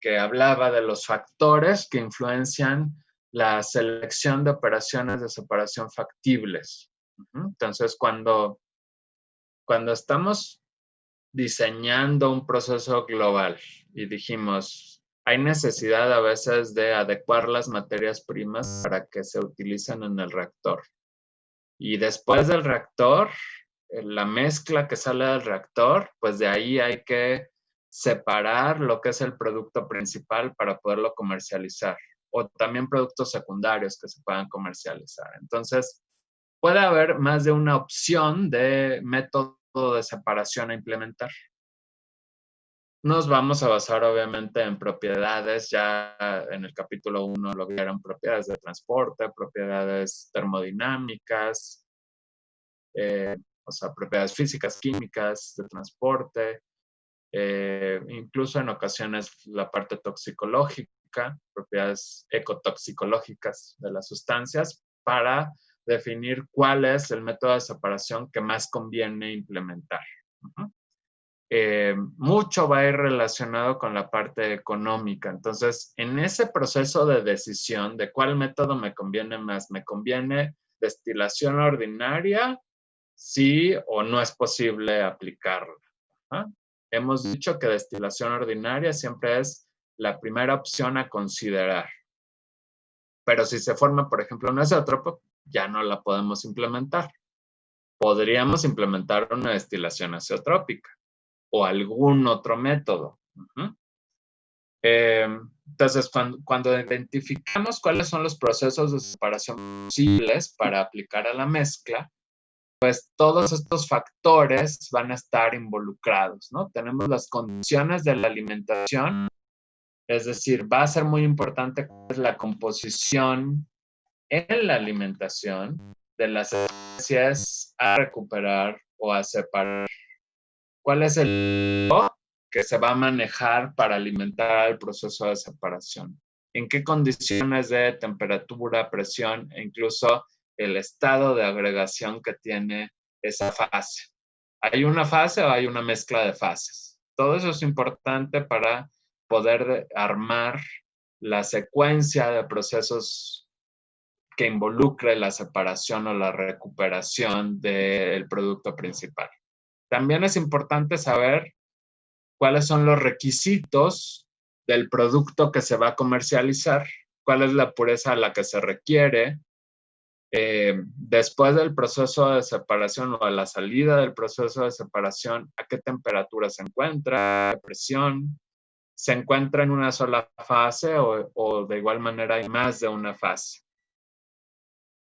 que hablaba de los factores que influencian la selección de operaciones de separación factibles. Entonces, cuando estamos diseñando un proceso global y dijimos, hay necesidad a veces de adecuar las materias primas para que se utilicen en el reactor. Y después del reactor, la mezcla que sale del reactor, pues de ahí hay que separar lo que es el producto principal para poderlo comercializar, o también productos secundarios que se puedan comercializar. Entonces, puede haber más de una opción de método de separación a implementar. Nos vamos a basar obviamente en propiedades, ya en el capítulo 1 lo vieron, propiedades de transporte, propiedades termodinámicas, o sea, propiedades físicas, químicas, de transporte, incluso en ocasiones la parte toxicológica, propiedades ecotoxicológicas de las sustancias, para definir cuál es el método de separación que más conviene implementar. Mucho va a ir relacionado con la parte económica. Entonces, en ese proceso de decisión de cuál método me conviene más, ¿me conviene destilación ordinaria? Sí o no es posible aplicarla. Hemos dicho que destilación ordinaria siempre es la primera opción a considerar. Pero si se forma, por ejemplo, un azeótropo, ya no la podemos implementar. Podríamos implementar una destilación azeotrópica o algún otro método. Entonces, cuando identificamos cuáles son los procesos de separación posibles para aplicar a la mezcla, pues todos estos factores van a estar involucrados, ¿no? Tenemos las condiciones de la alimentación, es decir, va a ser muy importante cuál es la composición en la alimentación de las especies a recuperar o a separar. ¿Cuál es el que se va a manejar para alimentar el proceso de separación? ¿En qué condiciones de temperatura, presión e incluso el estado de agregación que tiene esa fase? ¿Hay una fase o hay una mezcla de fases? Todo eso es importante para poder armar la secuencia de procesos que involucre la separación o la recuperación del producto principal. También es importante saber cuáles son los requisitos del producto que se va a comercializar, cuál es la pureza a la que se requiere. Después del proceso de separación o a la salida del proceso de separación, ¿a qué temperatura se encuentra? ¿Qué presión? ¿Se encuentra en una sola fase o de igual manera hay más de una fase?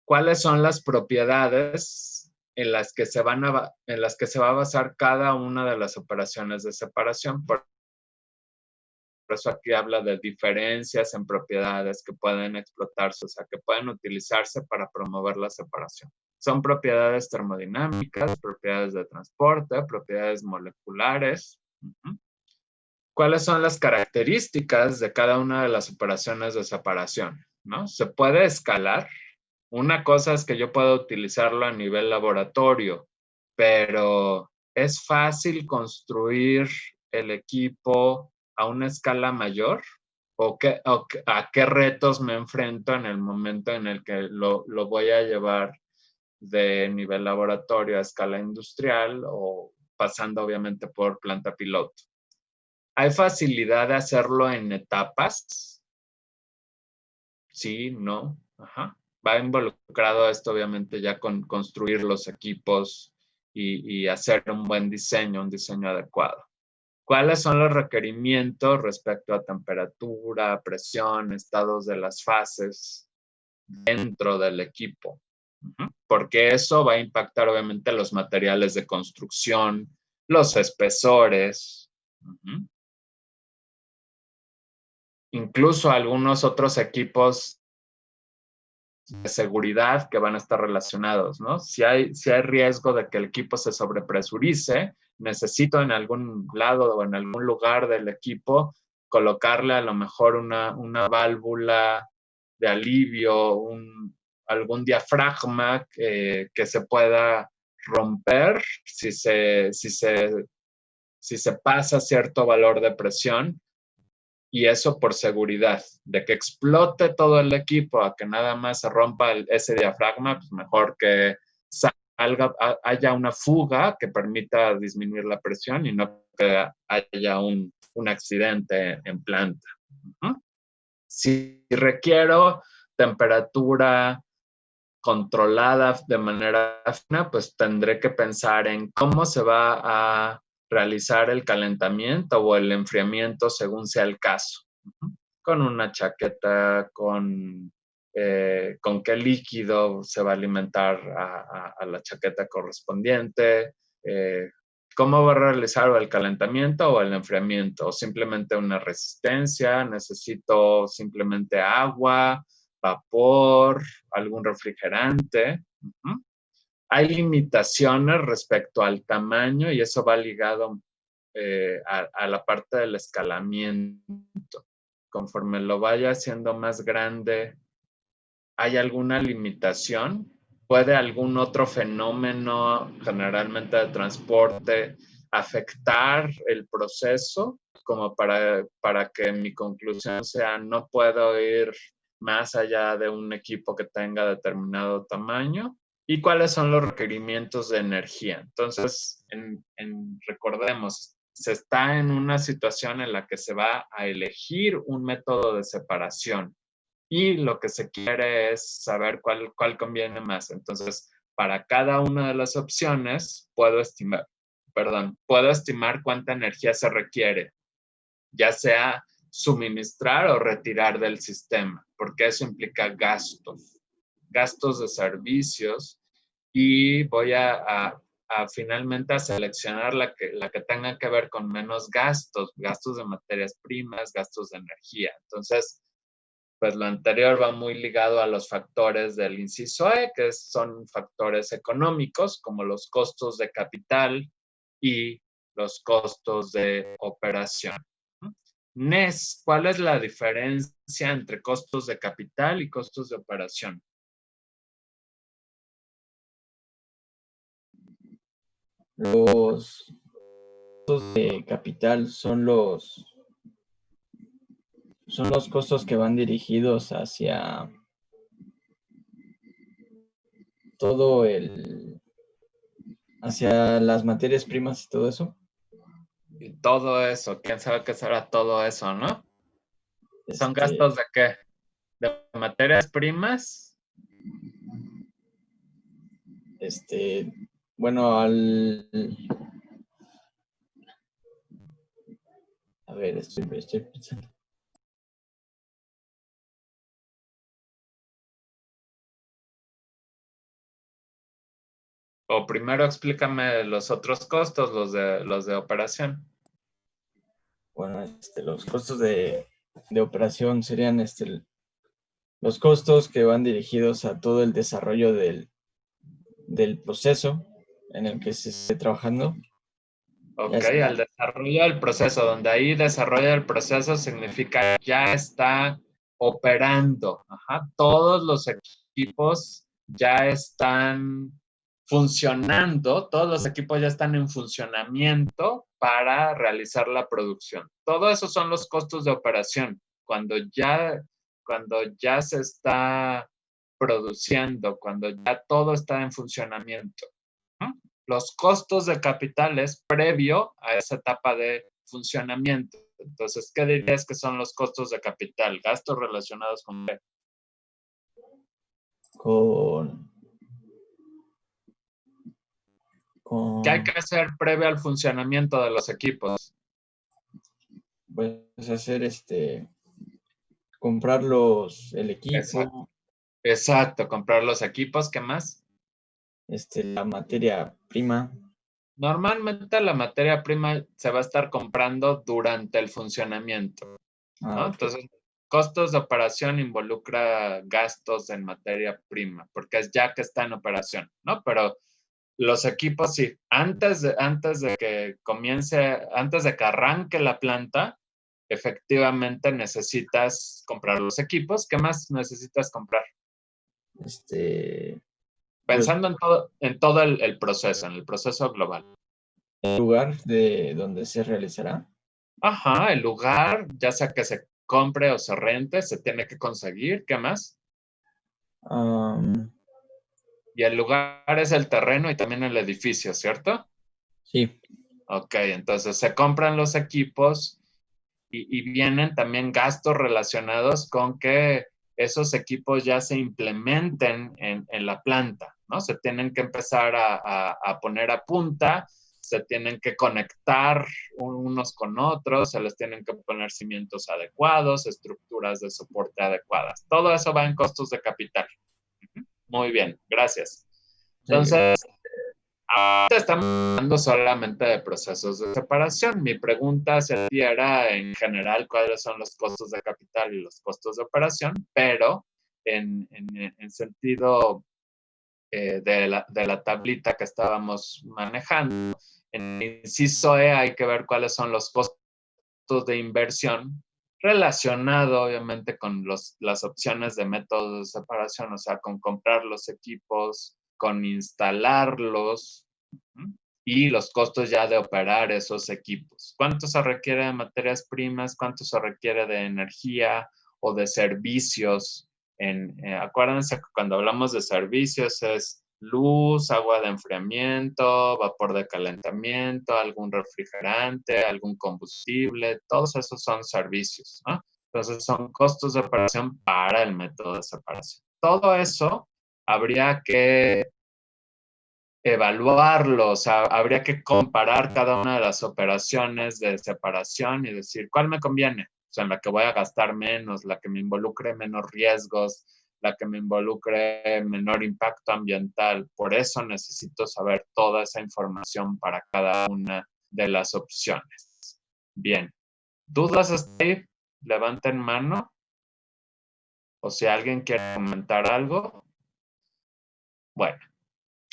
¿Cuáles son las propiedades en las que se va a basar cada una de las operaciones de separación? Por eso aquí habla de diferencias en propiedades que pueden explotarse, o sea, que pueden utilizarse para promover la separación. Son propiedades termodinámicas, propiedades de transporte, propiedades moleculares. ¿Cuáles son las características de cada una de las operaciones de separación? ¿No? ¿Se puede escalar? Una cosa es que yo puedo utilizarlo a nivel laboratorio, pero es fácil construir el equipo a una escala mayor? ¿A qué retos me enfrento en el momento en el que lo voy a llevar de nivel laboratorio a escala industrial o pasando obviamente por planta piloto? ¿Hay facilidad de hacerlo en etapas? Sí, no. Ajá. Va involucrado esto obviamente ya con construir los equipos y hacer un buen diseño, un diseño adecuado. ¿Cuáles son los requerimientos respecto a temperatura, presión, estados de las fases dentro del equipo? Porque eso va a impactar obviamente los materiales de construcción, los espesores, incluso algunos otros equipos de seguridad que van a estar relacionados, ¿no? Si hay riesgo de que el equipo se sobrepresurice, necesito en algún lado o en algún lugar del equipo colocarle a lo mejor una válvula de alivio, algún diafragma que se pueda romper si se pasa cierto valor de presión. Y eso por seguridad, de que explote todo el equipo a que nada más se rompa ese diafragma, pues mejor que haya una fuga que permita disminuir la presión y no que haya un accidente en planta. Si requiero temperatura controlada de manera fina, pues tendré que pensar en cómo se va a realizar el calentamiento o el enfriamiento según sea el caso. Con una chaqueta, con qué líquido se va a alimentar a la chaqueta correspondiente, cómo va a realizar el calentamiento o el enfriamiento, o simplemente una resistencia, necesito simplemente agua, vapor, algún refrigerante. Hay limitaciones respecto al tamaño y eso va ligado a la parte del escalamiento. Conforme lo vaya haciendo más grande, ¿hay alguna limitación? ¿Puede algún otro fenómeno, generalmente de transporte, afectar el proceso? Como para que mi conclusión sea, no puedo ir más allá de un equipo que tenga determinado tamaño. ¿Y cuáles son los requerimientos de energía? Entonces, recordemos, se está en una situación en la que se va a elegir un método de separación y lo que se quiere es saber cuál conviene más. Entonces, para cada una de las opciones puedo estimar cuánta energía se requiere, ya sea suministrar o retirar del sistema, porque eso implica gastos de servicios, y voy a finalmente a seleccionar la que tenga que ver con menos gastos de materias primas, gastos de energía. Entonces, pues lo anterior va muy ligado a los factores del inciso E, que son factores económicos, como los costos de capital y los costos de operación. Nes, ¿cuál es la diferencia entre costos de capital y costos de operación? Los costos de capital son los costos que van dirigidos hacia hacia las materias primas y todo eso. Y todo eso, ¿quién sabe qué será todo eso, no? ¿Son gastos de qué? ¿De materias primas? Bueno, a ver, estoy pensando. O primero explícame los otros costos, los de operación. Bueno, los costos de operación serían los costos que van dirigidos a todo el desarrollo del proceso en el que se esté trabajando. Ok, al desarrollo del proceso, donde ahí desarrollo del proceso significa ya está operando. Ajá. Todos los equipos ya están funcionando, todos los equipos ya están en funcionamiento para realizar la producción. Todo eso son los costos de operación. Cuando ya se está produciendo, cuando ya todo está en funcionamiento. Los costos de capital es previo a esa etapa de funcionamiento. Entonces, ¿qué dirías que son los costos de capital? Gastos relacionados con qué? ¿Qué hay que hacer previo al funcionamiento de los equipos? Pues hacer comprar el equipo. Exacto, comprar los equipos, ¿qué más? La materia prima. Normalmente la materia prima se va a estar comprando durante el funcionamiento, ¿no? Okay. Entonces, costos de operación involucra gastos en materia prima, porque es ya que está en operación, ¿no? Pero los equipos sí, antes de que arranque la planta, efectivamente necesitas comprar los equipos. ¿Qué más necesitas comprar? Pensando en todo el proceso, en el proceso global. ¿El lugar de donde se realizará? Ajá, el lugar, ya sea que se compre o se rente, se tiene que conseguir. ¿Qué más? Y el lugar es el terreno y también el edificio, ¿cierto? Sí. Ok, entonces se compran los equipos y vienen también gastos relacionados con que esos equipos ya se implementen en la planta, ¿no? Se tienen que empezar a poner a punta, se tienen que conectar unos con otros, se les tienen que poner cimientos adecuados, estructuras de soporte adecuadas. Todo eso va en costos de capital. Muy bien, gracias. Entonces, ahora estamos hablando solamente de procesos de separación. Mi pregunta hacia ti era, en general, cuáles son los costos de capital y los costos de operación, pero en sentido de la tablita que estábamos manejando, en el inciso E hay que ver cuáles son los costos de inversión relacionado, obviamente, con las opciones de métodos de separación, o sea, con comprar los equipos, con instalarlos y los costos ya de operar esos equipos. ¿Cuánto se requiere de materias primas? ¿Cuánto se requiere de energía o de servicios? Acuérdense que cuando hablamos de servicios es luz, agua de enfriamiento, vapor de calentamiento, algún refrigerante, algún combustible, todos esos son servicios, ¿no? Entonces son costos de operación para el método de separación. Todo eso habría que evaluarlo, o sea, habría que comparar cada una de las operaciones de separación y decir, ¿cuál me conviene? O sea, en la que voy a gastar menos, la que me involucre menos riesgos, la que me involucre menor impacto ambiental. Por eso necesito saber toda esa información para cada una de las opciones. Bien. ¿Dudas hasta ahí? Levanten mano. O si alguien quiere comentar algo. Bueno.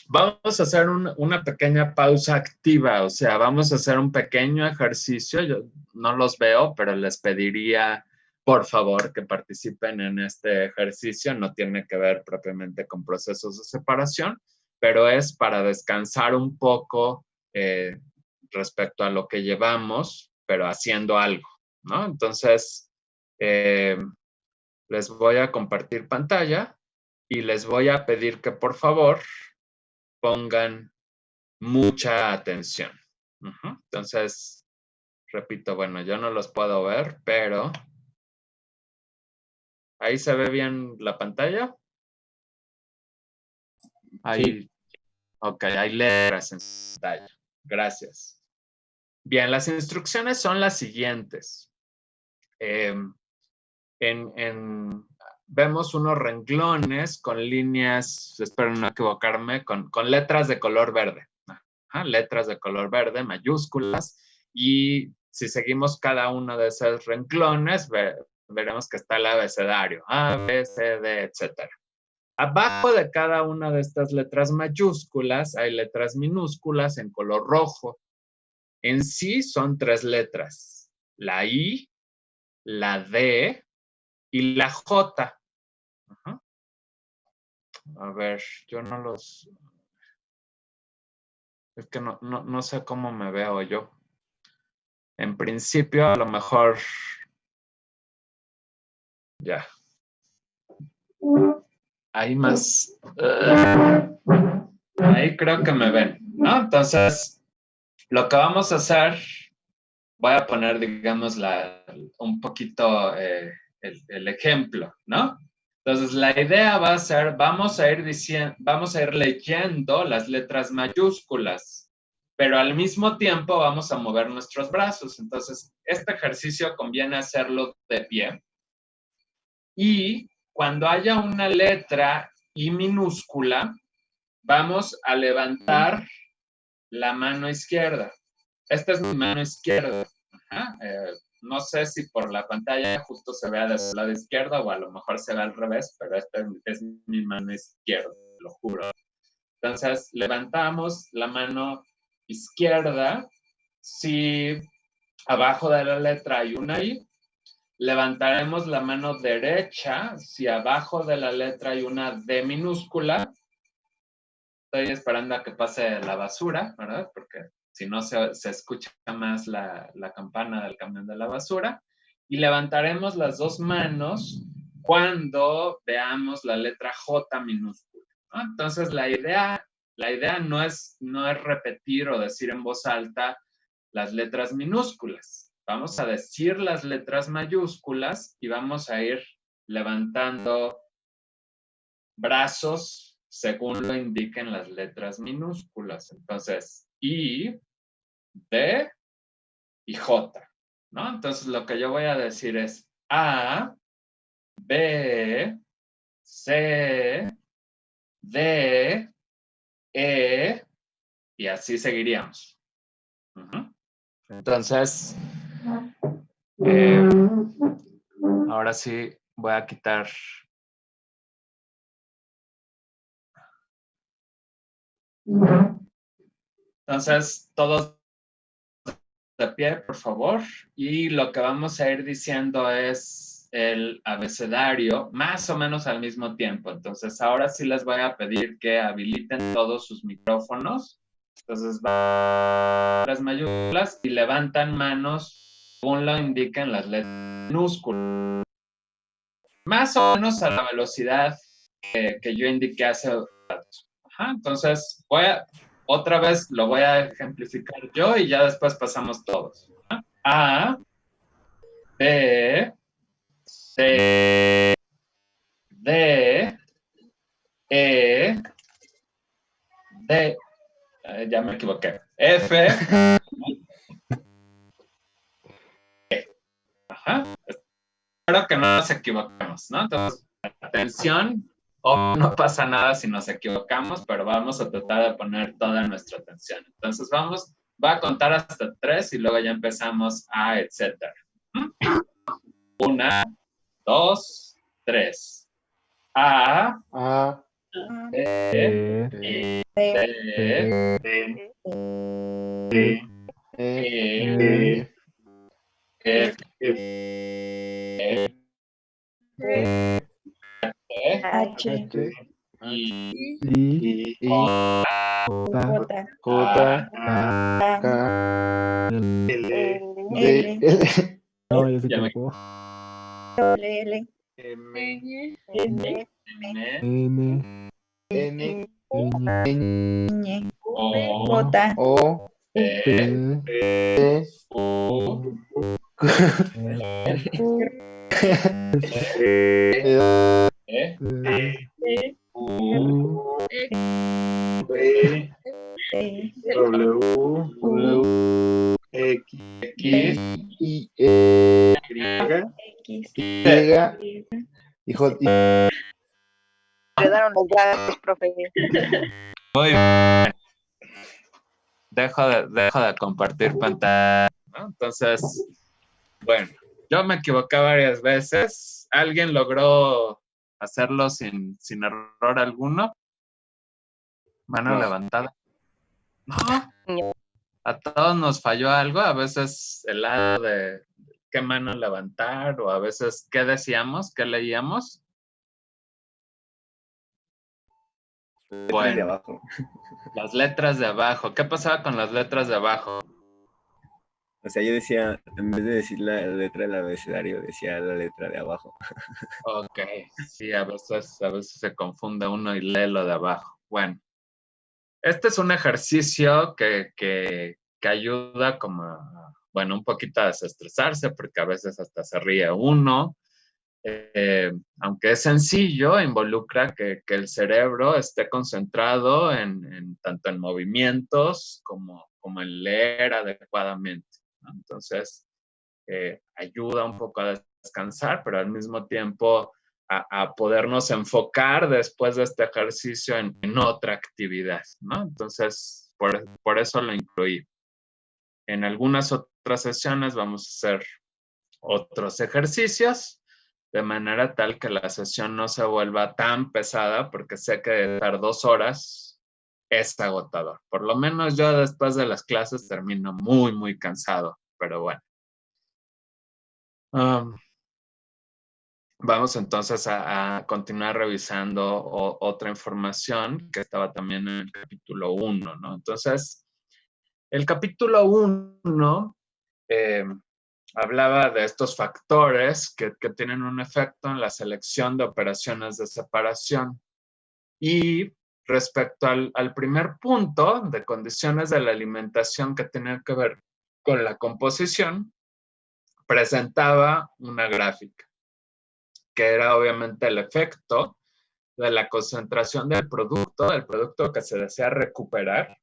Vamos a hacer una pequeña pausa activa, o sea, vamos a hacer un pequeño ejercicio. Yo no los veo, pero les pediría, por favor, que participen en este ejercicio. No tiene que ver propiamente con procesos de separación, pero es para descansar un poco respecto a lo que llevamos, pero haciendo algo, ¿no? Entonces, les voy a compartir pantalla y les voy a pedir que, por favor, pongan mucha atención. Entonces, repito, bueno, yo no los puedo ver, pero ¿ahí se ve bien la pantalla? Ahí, sí. Ok, hay letras en pantalla. Gracias. Bien, las instrucciones son las siguientes. Vemos unos renglones con líneas, espero no equivocarme, con letras de color verde. Letras de color verde, mayúsculas, y si seguimos cada uno de esos renglones, veremos que está el abecedario, A, B, C, D, etc. Abajo de cada una de estas letras mayúsculas hay letras minúsculas en color rojo. En sí son 3 letras, la I, la D y la J. A ver, yo no los... Es que no sé cómo me veo yo. En principio, a lo mejor... Ya. Ahí más... ahí creo que me ven, ¿no? Entonces, lo que vamos a hacer... Voy a poner, digamos, un poquito el ejemplo, ¿no? Entonces, la idea va a ser, vamos a ir leyendo las letras mayúsculas, pero al mismo tiempo vamos a mover nuestros brazos. Entonces, este ejercicio conviene hacerlo de pie. Y cuando haya una letra I minúscula, vamos a levantar la mano izquierda. Esta es mi mano izquierda. Ajá. No sé si por la pantalla justo se vea del lado izquierdo o a lo mejor se ve al revés, pero esta es mi mano izquierda, lo juro. Entonces, levantamos la mano izquierda. Si abajo de la letra hay una I, levantaremos la mano derecha. Si abajo de la letra hay una D minúscula, estoy esperando a que pase la basura, ¿verdad? Porque si no se escucha más la campana del camión de la basura. Y levantaremos las dos manos cuando veamos la letra J minúscula, ¿no? Entonces, la idea no es repetir o decir en voz alta las letras minúsculas. Vamos a decir las letras mayúsculas y vamos a ir levantando brazos según lo indiquen las letras minúsculas. Entonces, I, D y J, ¿no? Entonces, lo que yo voy a decir es A, B, C, D, E, y así seguiríamos. Entonces, ahora sí voy a quitar... Entonces, todos de pie, por favor. Y lo que vamos a ir diciendo es el abecedario, más o menos al mismo tiempo. Entonces, ahora sí les voy a pedir que habiliten todos sus micrófonos. Entonces, van las mayúsculas y levantan manos según lo indican las letras minúsculas. Más o menos a la velocidad que yo indiqué hace rato. Entonces, otra vez lo voy a ejemplificar yo y ya después pasamos todos. A, B, C, D, E, D, ya me equivoqué, F, E. Espero que no nos equivoquemos, ¿no? Entonces, atención, no pasa nada si nos equivocamos, pero vamos a tratar de poner toda nuestra atención. Entonces, va a contar hasta 3 y luego ya empezamos a etcétera. 1, 2, 3. A, B, C, D, E, F, H, I, J, K, L, No, ya se Ya me- equivocó. M, N, N, O, O, P, P, U, E, U, V, W, X, I, Y, Y, y J. Quedaron las llaves, profe. Muy bien. Dejo de compartir pantalla, ¿no? Entonces, bueno, yo me equivoqué varias veces. ¿Alguien logró hacerlo sin error alguno? Mano No. levantada. No. A todos nos falló algo. A veces el lado de qué mano levantar o a veces qué decíamos, qué leíamos. letras de Bueno, abajo. las letras de abajo. ¿Qué pasaba con las letras de abajo? O sea, yo decía, en vez de decir la letra del abecedario, decía la letra de abajo. Ok, sí, a veces se confunde uno y lee lo de abajo. Bueno, este es un ejercicio que ayuda como, bueno, un poquito a desestresarse porque a veces hasta se ríe uno. Aunque es sencillo, involucra que el cerebro esté concentrado tanto en movimientos como en leer adecuadamente, ¿no? Entonces, ayuda un poco a descansar, pero al mismo tiempo a podernos enfocar después de este ejercicio en otra actividad, ¿no? Entonces, por eso lo incluí. En algunas otras sesiones vamos a hacer otros ejercicios, de manera tal que la sesión no se vuelva tan pesada, porque sé que estar 2 horas es agotador. Por lo menos yo después de las clases termino muy, muy cansado, pero bueno. Vamos entonces a continuar revisando otra información que estaba también en el capítulo 1, ¿no? Entonces, el capítulo 1 hablaba de estos factores que tienen un efecto en la selección de operaciones de separación. Y respecto al primer punto de condiciones de la alimentación que tienen que ver con la composición, presentaba una gráfica, que era obviamente el efecto de la concentración del producto que se desea recuperar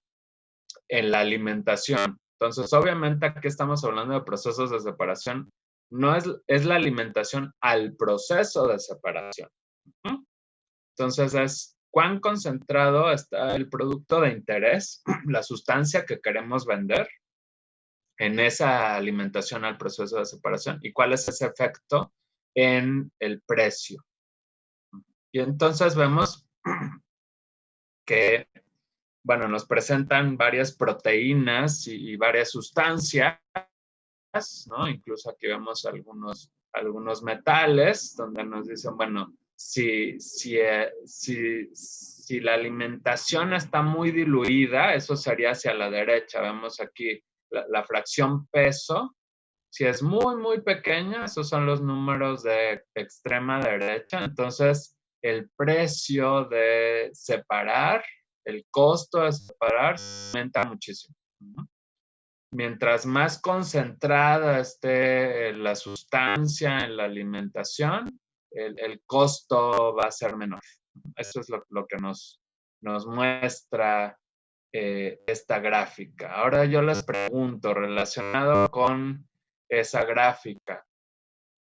en la alimentación. Entonces, obviamente aquí estamos hablando de procesos de separación. No es la alimentación al proceso de separación. Entonces, es cuán concentrado está el producto de interés, la sustancia que queremos vender en esa alimentación al proceso de separación y cuál es ese efecto en el precio. Y entonces vemos que, bueno, nos presentan varias proteínas y varias sustancias, ¿no? Incluso aquí vemos algunos metales donde nos dicen, bueno, si la alimentación está muy diluida, eso sería hacia la derecha. Vemos aquí la fracción peso. Si es muy, muy pequeña, esos son los números de extrema derecha. Entonces, el precio de separar, el costo de separar, aumenta muchísimo. Mientras más concentrada esté la sustancia en la alimentación, el costo va a ser menor. Eso es lo que nos muestra esta gráfica. Ahora yo les pregunto, relacionado con esa gráfica,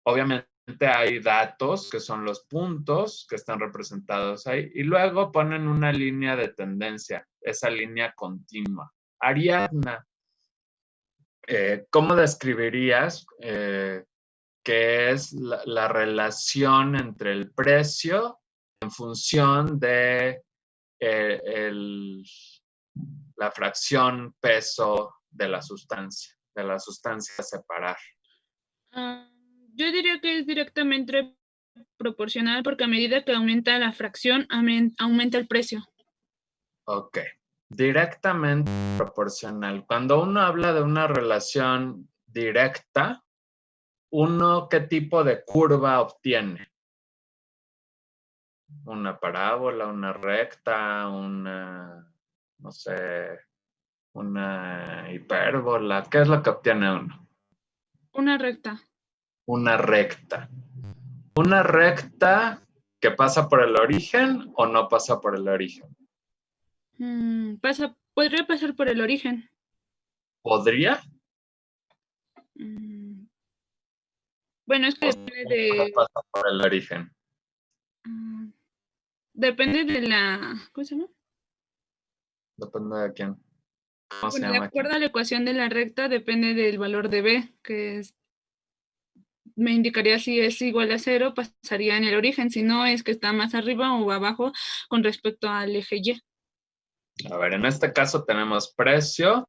obviamente hay datos que son los puntos que están representados ahí y luego ponen una línea de tendencia, esa línea continua. Ariadna, ¿cómo describirías qué es la relación entre el precio en función de la fracción peso de la sustancia a separar? Yo diría que es directamente proporcional porque a medida que aumenta la fracción, aumenta el precio. Ok, directamente proporcional. Cuando uno habla de una relación directa, ¿uno qué tipo de curva obtiene? ¿Una parábola, una recta, no sé, una hipérbola? ¿Qué es lo que obtiene uno? Una recta. Una recta. ¿Una recta que pasa por el origen o no pasa por el origen? Podría pasar por el origen. ¿Podría? Bueno, es que depende de... Pasa por el origen. Depende de la... ¿Cómo se llama? Depende de quién. ¿Cómo se Bueno, de llama? acuerdo a la ecuación de la recta, depende del valor de B, que me indicaría si es igual a 0, pasaría en el origen. Si no, es que está más arriba o abajo con respecto al eje Y. A ver, en este caso tenemos precio,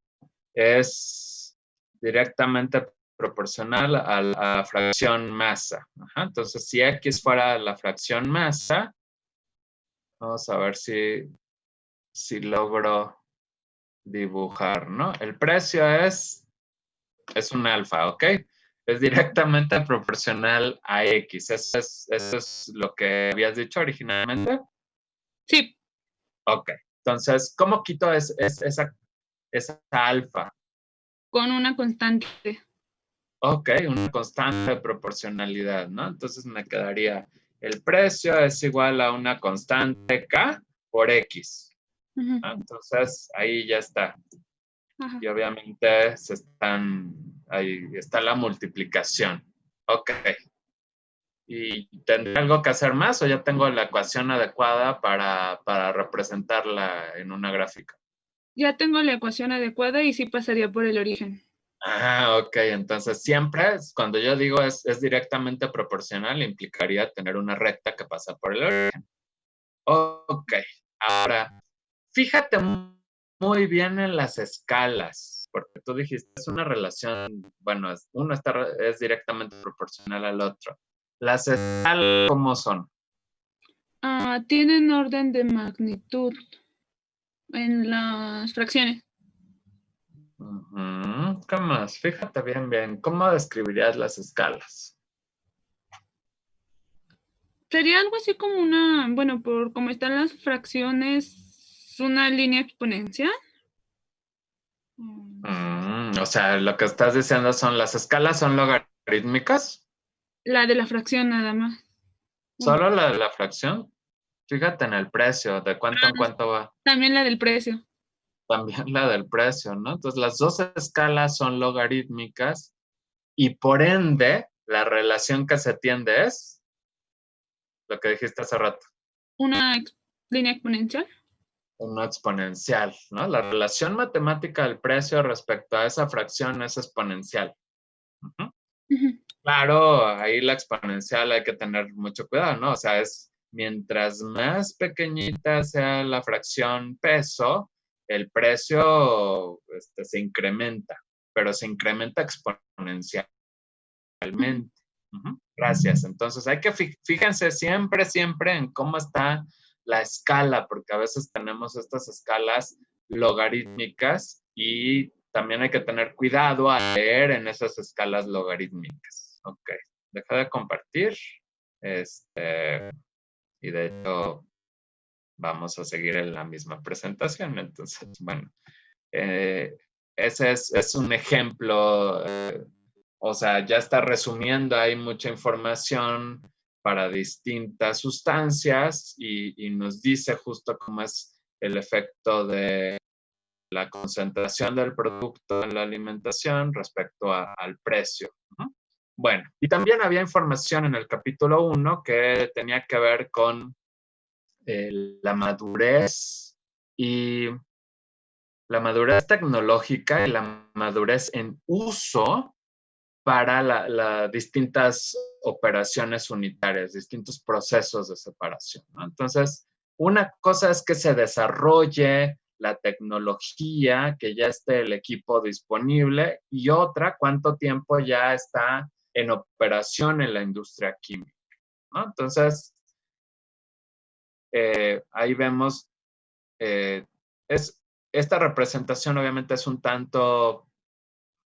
es directamente proporcional a la fracción masa. Ajá, entonces, si X fuera la fracción masa, vamos a ver si si logro dibujar, ¿no? El precio es un alfa, ¿ok? Es directamente proporcional a X. Eso es lo que habías dicho originalmente. Sí. Ok. Entonces, ¿cómo quito esa alfa? Con una constante. Ok, una constante de proporcionalidad, ¿no? Entonces me quedaría, el precio es igual a una constante K por X. Ujú. ¿No? Entonces, ahí ya está. Ajá. Y obviamente ahí está la multiplicación. Ok. ¿Y tendré algo que hacer más o ya tengo la ecuación adecuada para representarla en una gráfica? Ya tengo la ecuación adecuada y sí pasaría por el origen. Ah, ok. Entonces siempre, cuando yo digo es directamente proporcional, implicaría tener una recta que pasa por el origen. Ok. Ahora, fíjate muy bien en las escalas, porque tú dijiste, es una relación, bueno, uno es directamente proporcional al otro. Las escalas, ¿cómo son? Tienen orden de magnitud en las fracciones. ¿Qué más? Fíjate bien. ¿Cómo describirías las escalas? Sería algo así como bueno, por como están las fracciones, una línea exponencial. O sea, lo que estás diciendo son las escalas son logarítmicas. La de la fracción nada más. ¿Solo la de la fracción? Fíjate en el precio, de cuánto en cuánto va. También la del precio. También la del precio, ¿no? Entonces, las dos escalas son logarítmicas y por ende, la relación que se tiende es lo que dijiste hace rato. Una línea exponencial. Una exponencial, ¿no? La relación matemática del precio respecto a esa fracción es exponencial. Claro, ahí la exponencial hay que tener mucho cuidado, ¿no? O sea, mientras más pequeñita sea la fracción peso, el precio se incrementa, pero se incrementa exponencialmente. Gracias. Entonces, hay que fíjense siempre en cómo está la escala, porque a veces tenemos estas escalas logarítmicas y también hay que tener cuidado a leer en esas escalas logarítmicas. Ok, deja de compartir. Y de hecho, vamos a seguir en la misma presentación. Entonces, bueno, ese es un ejemplo. O sea, ya está resumiendo ahí mucha información para distintas sustancias y nos dice justo cómo es el efecto de la concentración del producto en la alimentación respecto al precio. Bueno, y también había información en el capítulo 1 que tenía que ver con la madurez y la madurez tecnológica y la madurez en uso para las distintas operaciones unitarias, distintos procesos de separación, ¿no? Entonces, una cosa es que se desarrolle la tecnología, que ya esté el equipo disponible, y otra, cuánto tiempo ya está en operación en la industria química, ¿no? Entonces, ahí vemos, esta representación obviamente es un tanto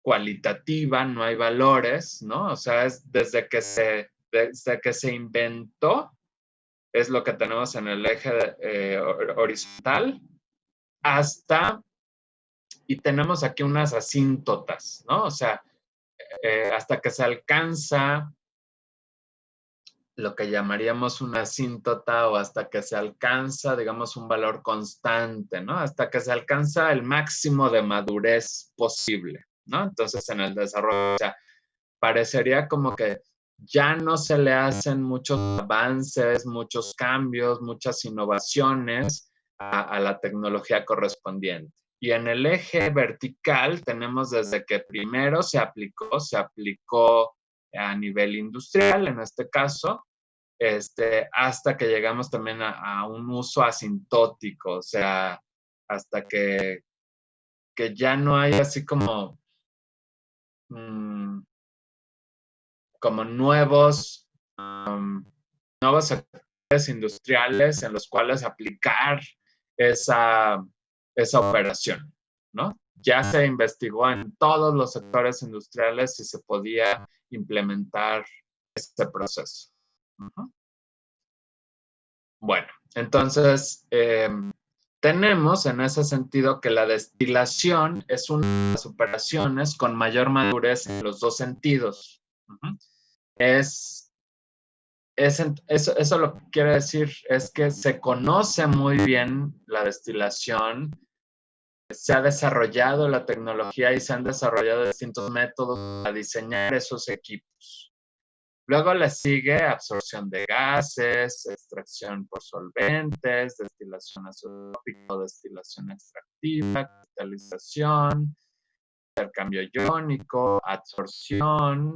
cualitativa, no hay valores, ¿no? O sea, es desde que se inventó, es lo que tenemos en el eje horizontal, hasta, y tenemos aquí unas asíntotas, ¿no? O sea, hasta que se alcanza lo que llamaríamos una asíntota o hasta que se alcanza, digamos, un valor constante, ¿no? Hasta que se alcanza el máximo de madurez posible, ¿no? Entonces, en el desarrollo, o sea, parecería como que ya no se le hacen muchos avances, muchos cambios, muchas innovaciones a la tecnología correspondiente. Y en el eje vertical tenemos desde que primero se aplicó a nivel industrial, en este caso, hasta que llegamos también a un uso asintótico, o sea, hasta que ya no hay así como nuevos sectores industriales en los cuales aplicar esa operación, ¿no? Ya se investigó en todos los sectores industriales si se podía implementar este proceso. Bueno, entonces tenemos en ese sentido que la destilación es una de las operaciones con mayor madurez en los dos sentidos. Eso lo que quiere decir es que se conoce muy bien la destilación, se ha desarrollado la tecnología y se han desarrollado distintos métodos para diseñar esos equipos. Luego le sigue absorción de gases, extracción por solventes, destilación azotrópica, destilación extractiva, cristalización, intercambio iónico, absorción,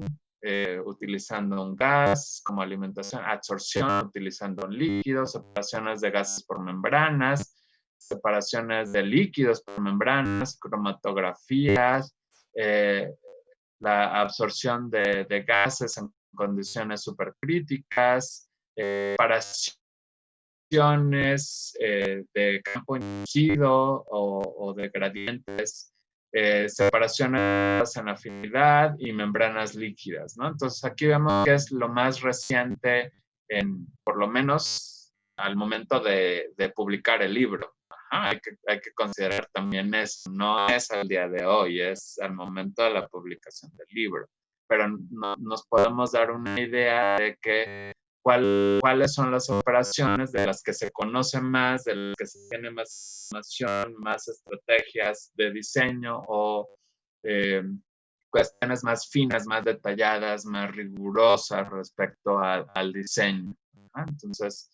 utilizando un gas como alimentación, absorción utilizando un líquido, separaciones de gases por membranas, separaciones de líquidos por membranas, cromatografías, la absorción de gases en condiciones supercríticas, separaciones de campo inducido o de gradientes, separaciones en afinidad y membranas líquidas, ¿no? Entonces aquí vemos que es lo más reciente, por lo menos al momento de publicar el libro. Hay que considerar también eso, no es al día de hoy, es al momento de la publicación del libro. Pero nos podemos dar una idea de que cuáles son las operaciones de las que se conoce más, de las que se tiene más información, más estrategias de diseño o cuestiones más finas, más detalladas, más rigurosas respecto al diseño. Entonces,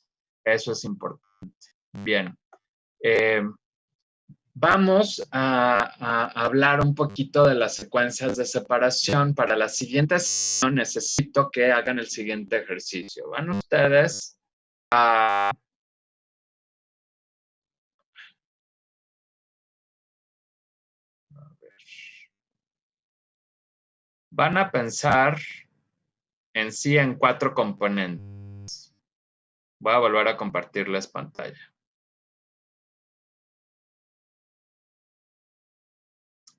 eso es importante. Bien. Vamos a hablar un poquito de las secuencias de separación. Para la siguiente sesión necesito que hagan el siguiente ejercicio. Van ustedes a... Van a pensar en sí en 4 componentes. Voy a volver a compartirles pantalla.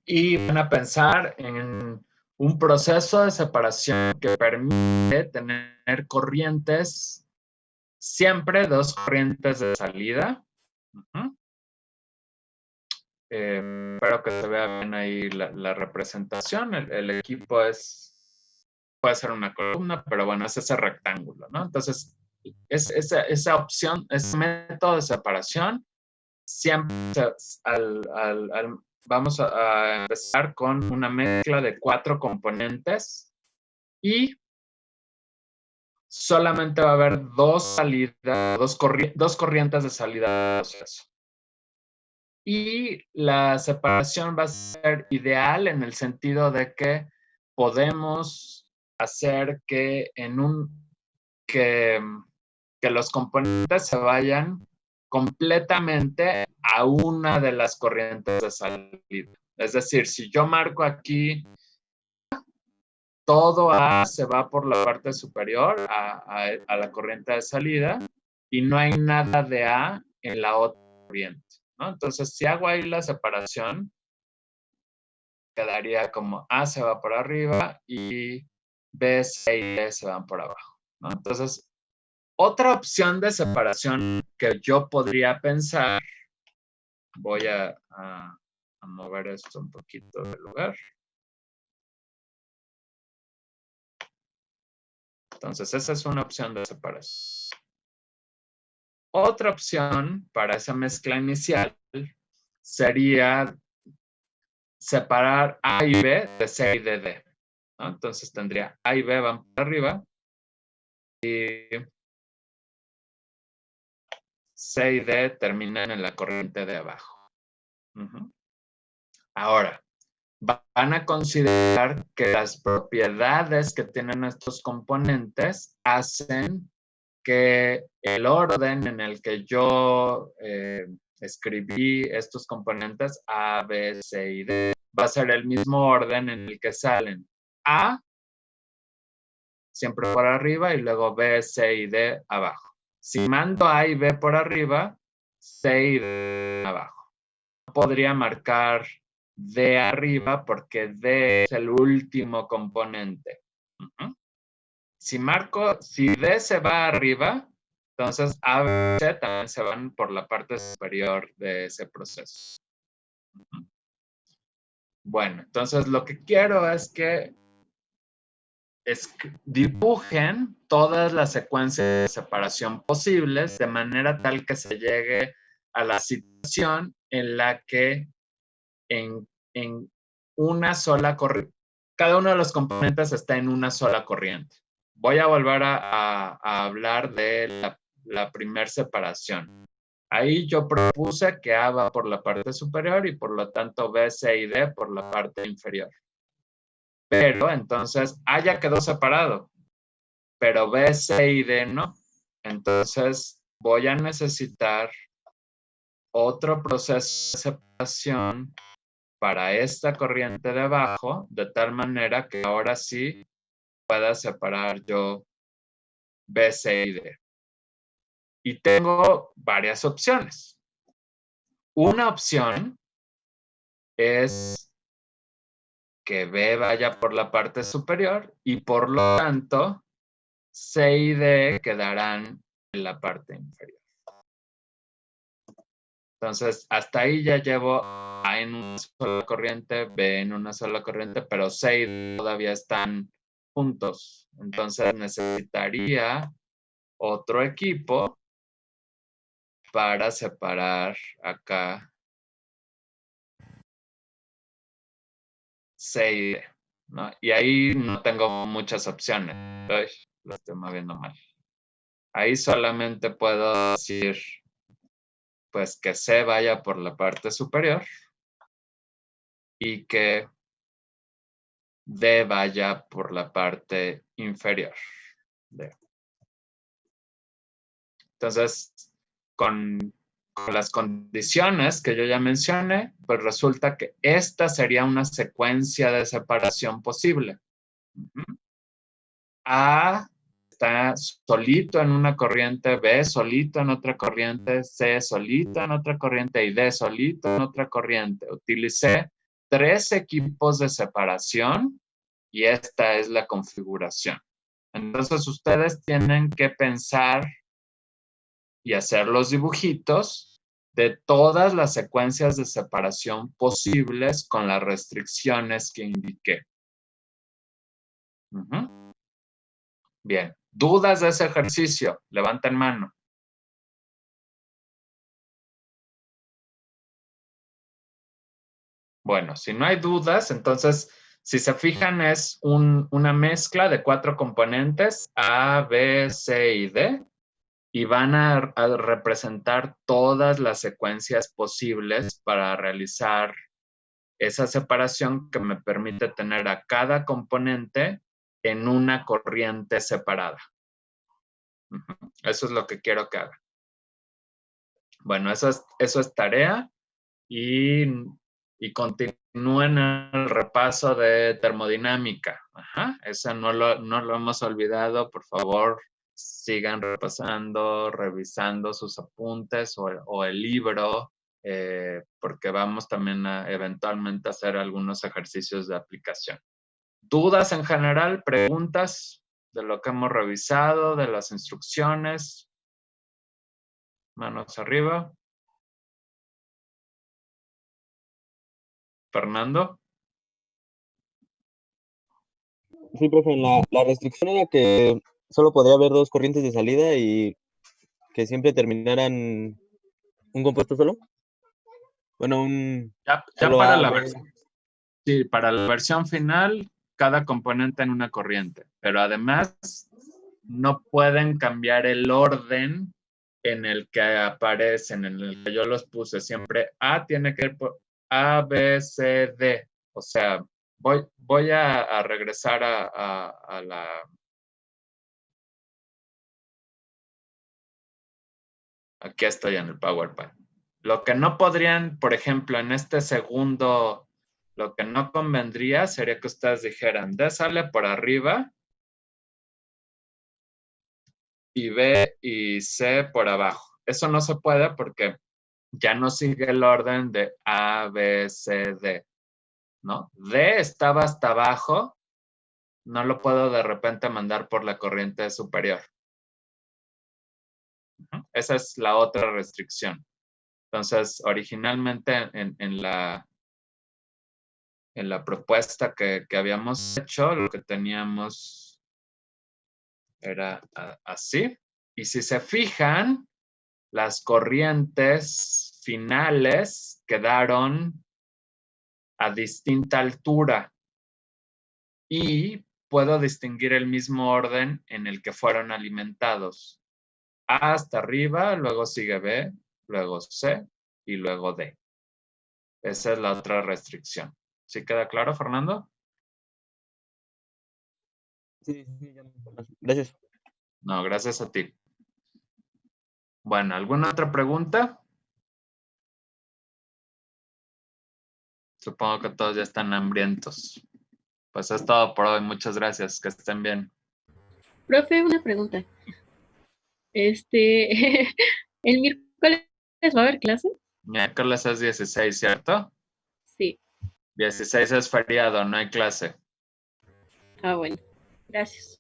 Y van a pensar en un proceso de separación que permite tener corrientes, siempre 2 corrientes de salida. Espero que se vea bien ahí la representación. El equipo puede ser una columna, pero bueno, es ese rectángulo, ¿no? Entonces, esa opción, ese método de separación, siempre vamos a empezar con una mezcla de 4 componentes y solamente va a haber 2 salidas, 2 corrientes de salida del proceso. Y la separación va a ser ideal en el sentido de que podemos hacer que que los componentes se vayan completamente a una de las corrientes de salida. Es decir, si yo marco aquí, todo A se va por la parte superior a la corriente de salida y no hay nada de A en la otra corriente, ¿no? Entonces, si hago ahí la separación, quedaría como A se va por arriba y B, C y D se van por abajo, ¿no? Entonces, otra opción de separación que yo podría pensar, voy a mover esto un poquito de lugar. Entonces, esa es una opción de separación. Otra opción para esa mezcla inicial sería separar A y B de C y de D, ¿no? Entonces tendría A y B van para arriba y C y D terminan en la corriente de abajo. Ahora, van a considerar que las propiedades que tienen estos componentes hacen que el orden en el que yo escribí estos componentes A, B, C y D va a ser el mismo orden en el que salen A siempre por arriba y luego B, C y D abajo. Si mando A y B por arriba, C y D abajo. No podría marcar D arriba porque D es el último componente. Si D se va arriba, entonces A y C también se van por la parte superior de ese proceso. Bueno, entonces lo que quiero es que dibujen todas las secuencias de separación posibles de manera tal que se llegue a la situación en la que en una sola corriente, cada uno de los componentes está en una sola corriente. Voy a volver a hablar de la primera separación. Ahí yo propuse que A va por la parte superior y por lo tanto B, C y D por la parte inferior. Pero entonces A ya quedó separado, pero B, C y D no. Entonces voy a necesitar otro proceso de separación para esta corriente de abajo, de tal manera que ahora sí pueda separar yo B, C y D. Y tengo varias opciones. Una opción es que B vaya por la parte superior y por lo tanto C y D quedarán en la parte inferior. Entonces, hasta ahí ya llevo A en una sola corriente, B en una sola corriente, pero C y D todavía están juntos. Entonces, necesitaría otro equipo para separar acá C y D, ¿no? Y ahí no tengo muchas opciones. Ay, lo estoy moviendo mal. Ahí solamente puedo decir, pues, que C vaya por la parte superior y que D vaya por la parte inferior. D. Entonces, con las condiciones que yo ya mencioné, pues resulta que esta sería una secuencia de separación posible. A está solito en una corriente, B solito en otra corriente, C solito en otra corriente y D solito en otra corriente. Utilicé 3 equipos de separación y esta es la configuración. Entonces ustedes tienen que pensar y hacer los dibujitos de todas las secuencias de separación posibles con las restricciones que indiqué. Bien, ¿dudas de ese ejercicio? Levanten mano. Bueno, si no hay dudas, entonces, si se fijan, es una mezcla de 4 componentes, A, B, C y D, y van a representar todas las secuencias posibles para realizar esa separación que me permite tener a cada componente en una corriente separada. Eso es lo que quiero que hagan. Bueno, eso es tarea y continúen el repaso de termodinámica. Eso no lo hemos olvidado. Por favor, sigan repasando, revisando sus apuntes o el libro, porque vamos también eventualmente a hacer algunos ejercicios de aplicación. ¿Dudas en general? ¿Preguntas de lo que hemos revisado, de las instrucciones? Manos arriba. Fernando. Sí, profe, la restricción era que solo podría haber 2 corrientes de salida y que siempre terminaran un compuesto solo. Bueno, ya para la versión. Sí, para la versión final, cada componente en una corriente, pero además no pueden cambiar el orden en el que aparecen, en el que yo los puse. Siempre A tiene que ir por A, B, C, D. O sea, voy a regresar a la... Aquí estoy en el PowerPoint. Lo que no podrían, por ejemplo, en este segundo, lo que no convendría sería que ustedes dijeran, D sale por arriba y B y C por abajo. Eso no se puede porque ya no sigue el orden de A, B, C, D, ¿no? D estaba hasta abajo, no lo puedo de repente mandar por la corriente superior. Esa es la otra restricción. Entonces, originalmente en la propuesta que habíamos hecho, lo que teníamos era así. Y si se fijan, las corrientes finales quedaron a distinta altura y puedo distinguir el mismo orden en el que fueron alimentados. A hasta arriba, luego sigue B, luego C y luego D. Esa es la otra restricción. ¿Sí queda claro, Fernando? Sí, ya no. Gracias. No, gracias a ti. Bueno, ¿alguna otra pregunta? Supongo que todos ya están hambrientos. Pues es todo por hoy. Muchas gracias. Que estén bien. Profe, una pregunta. ¿El miércoles va a haber clase? Miércoles es 16, ¿cierto? Sí. 16 es feriado, no hay clase. Ah, bueno. Gracias.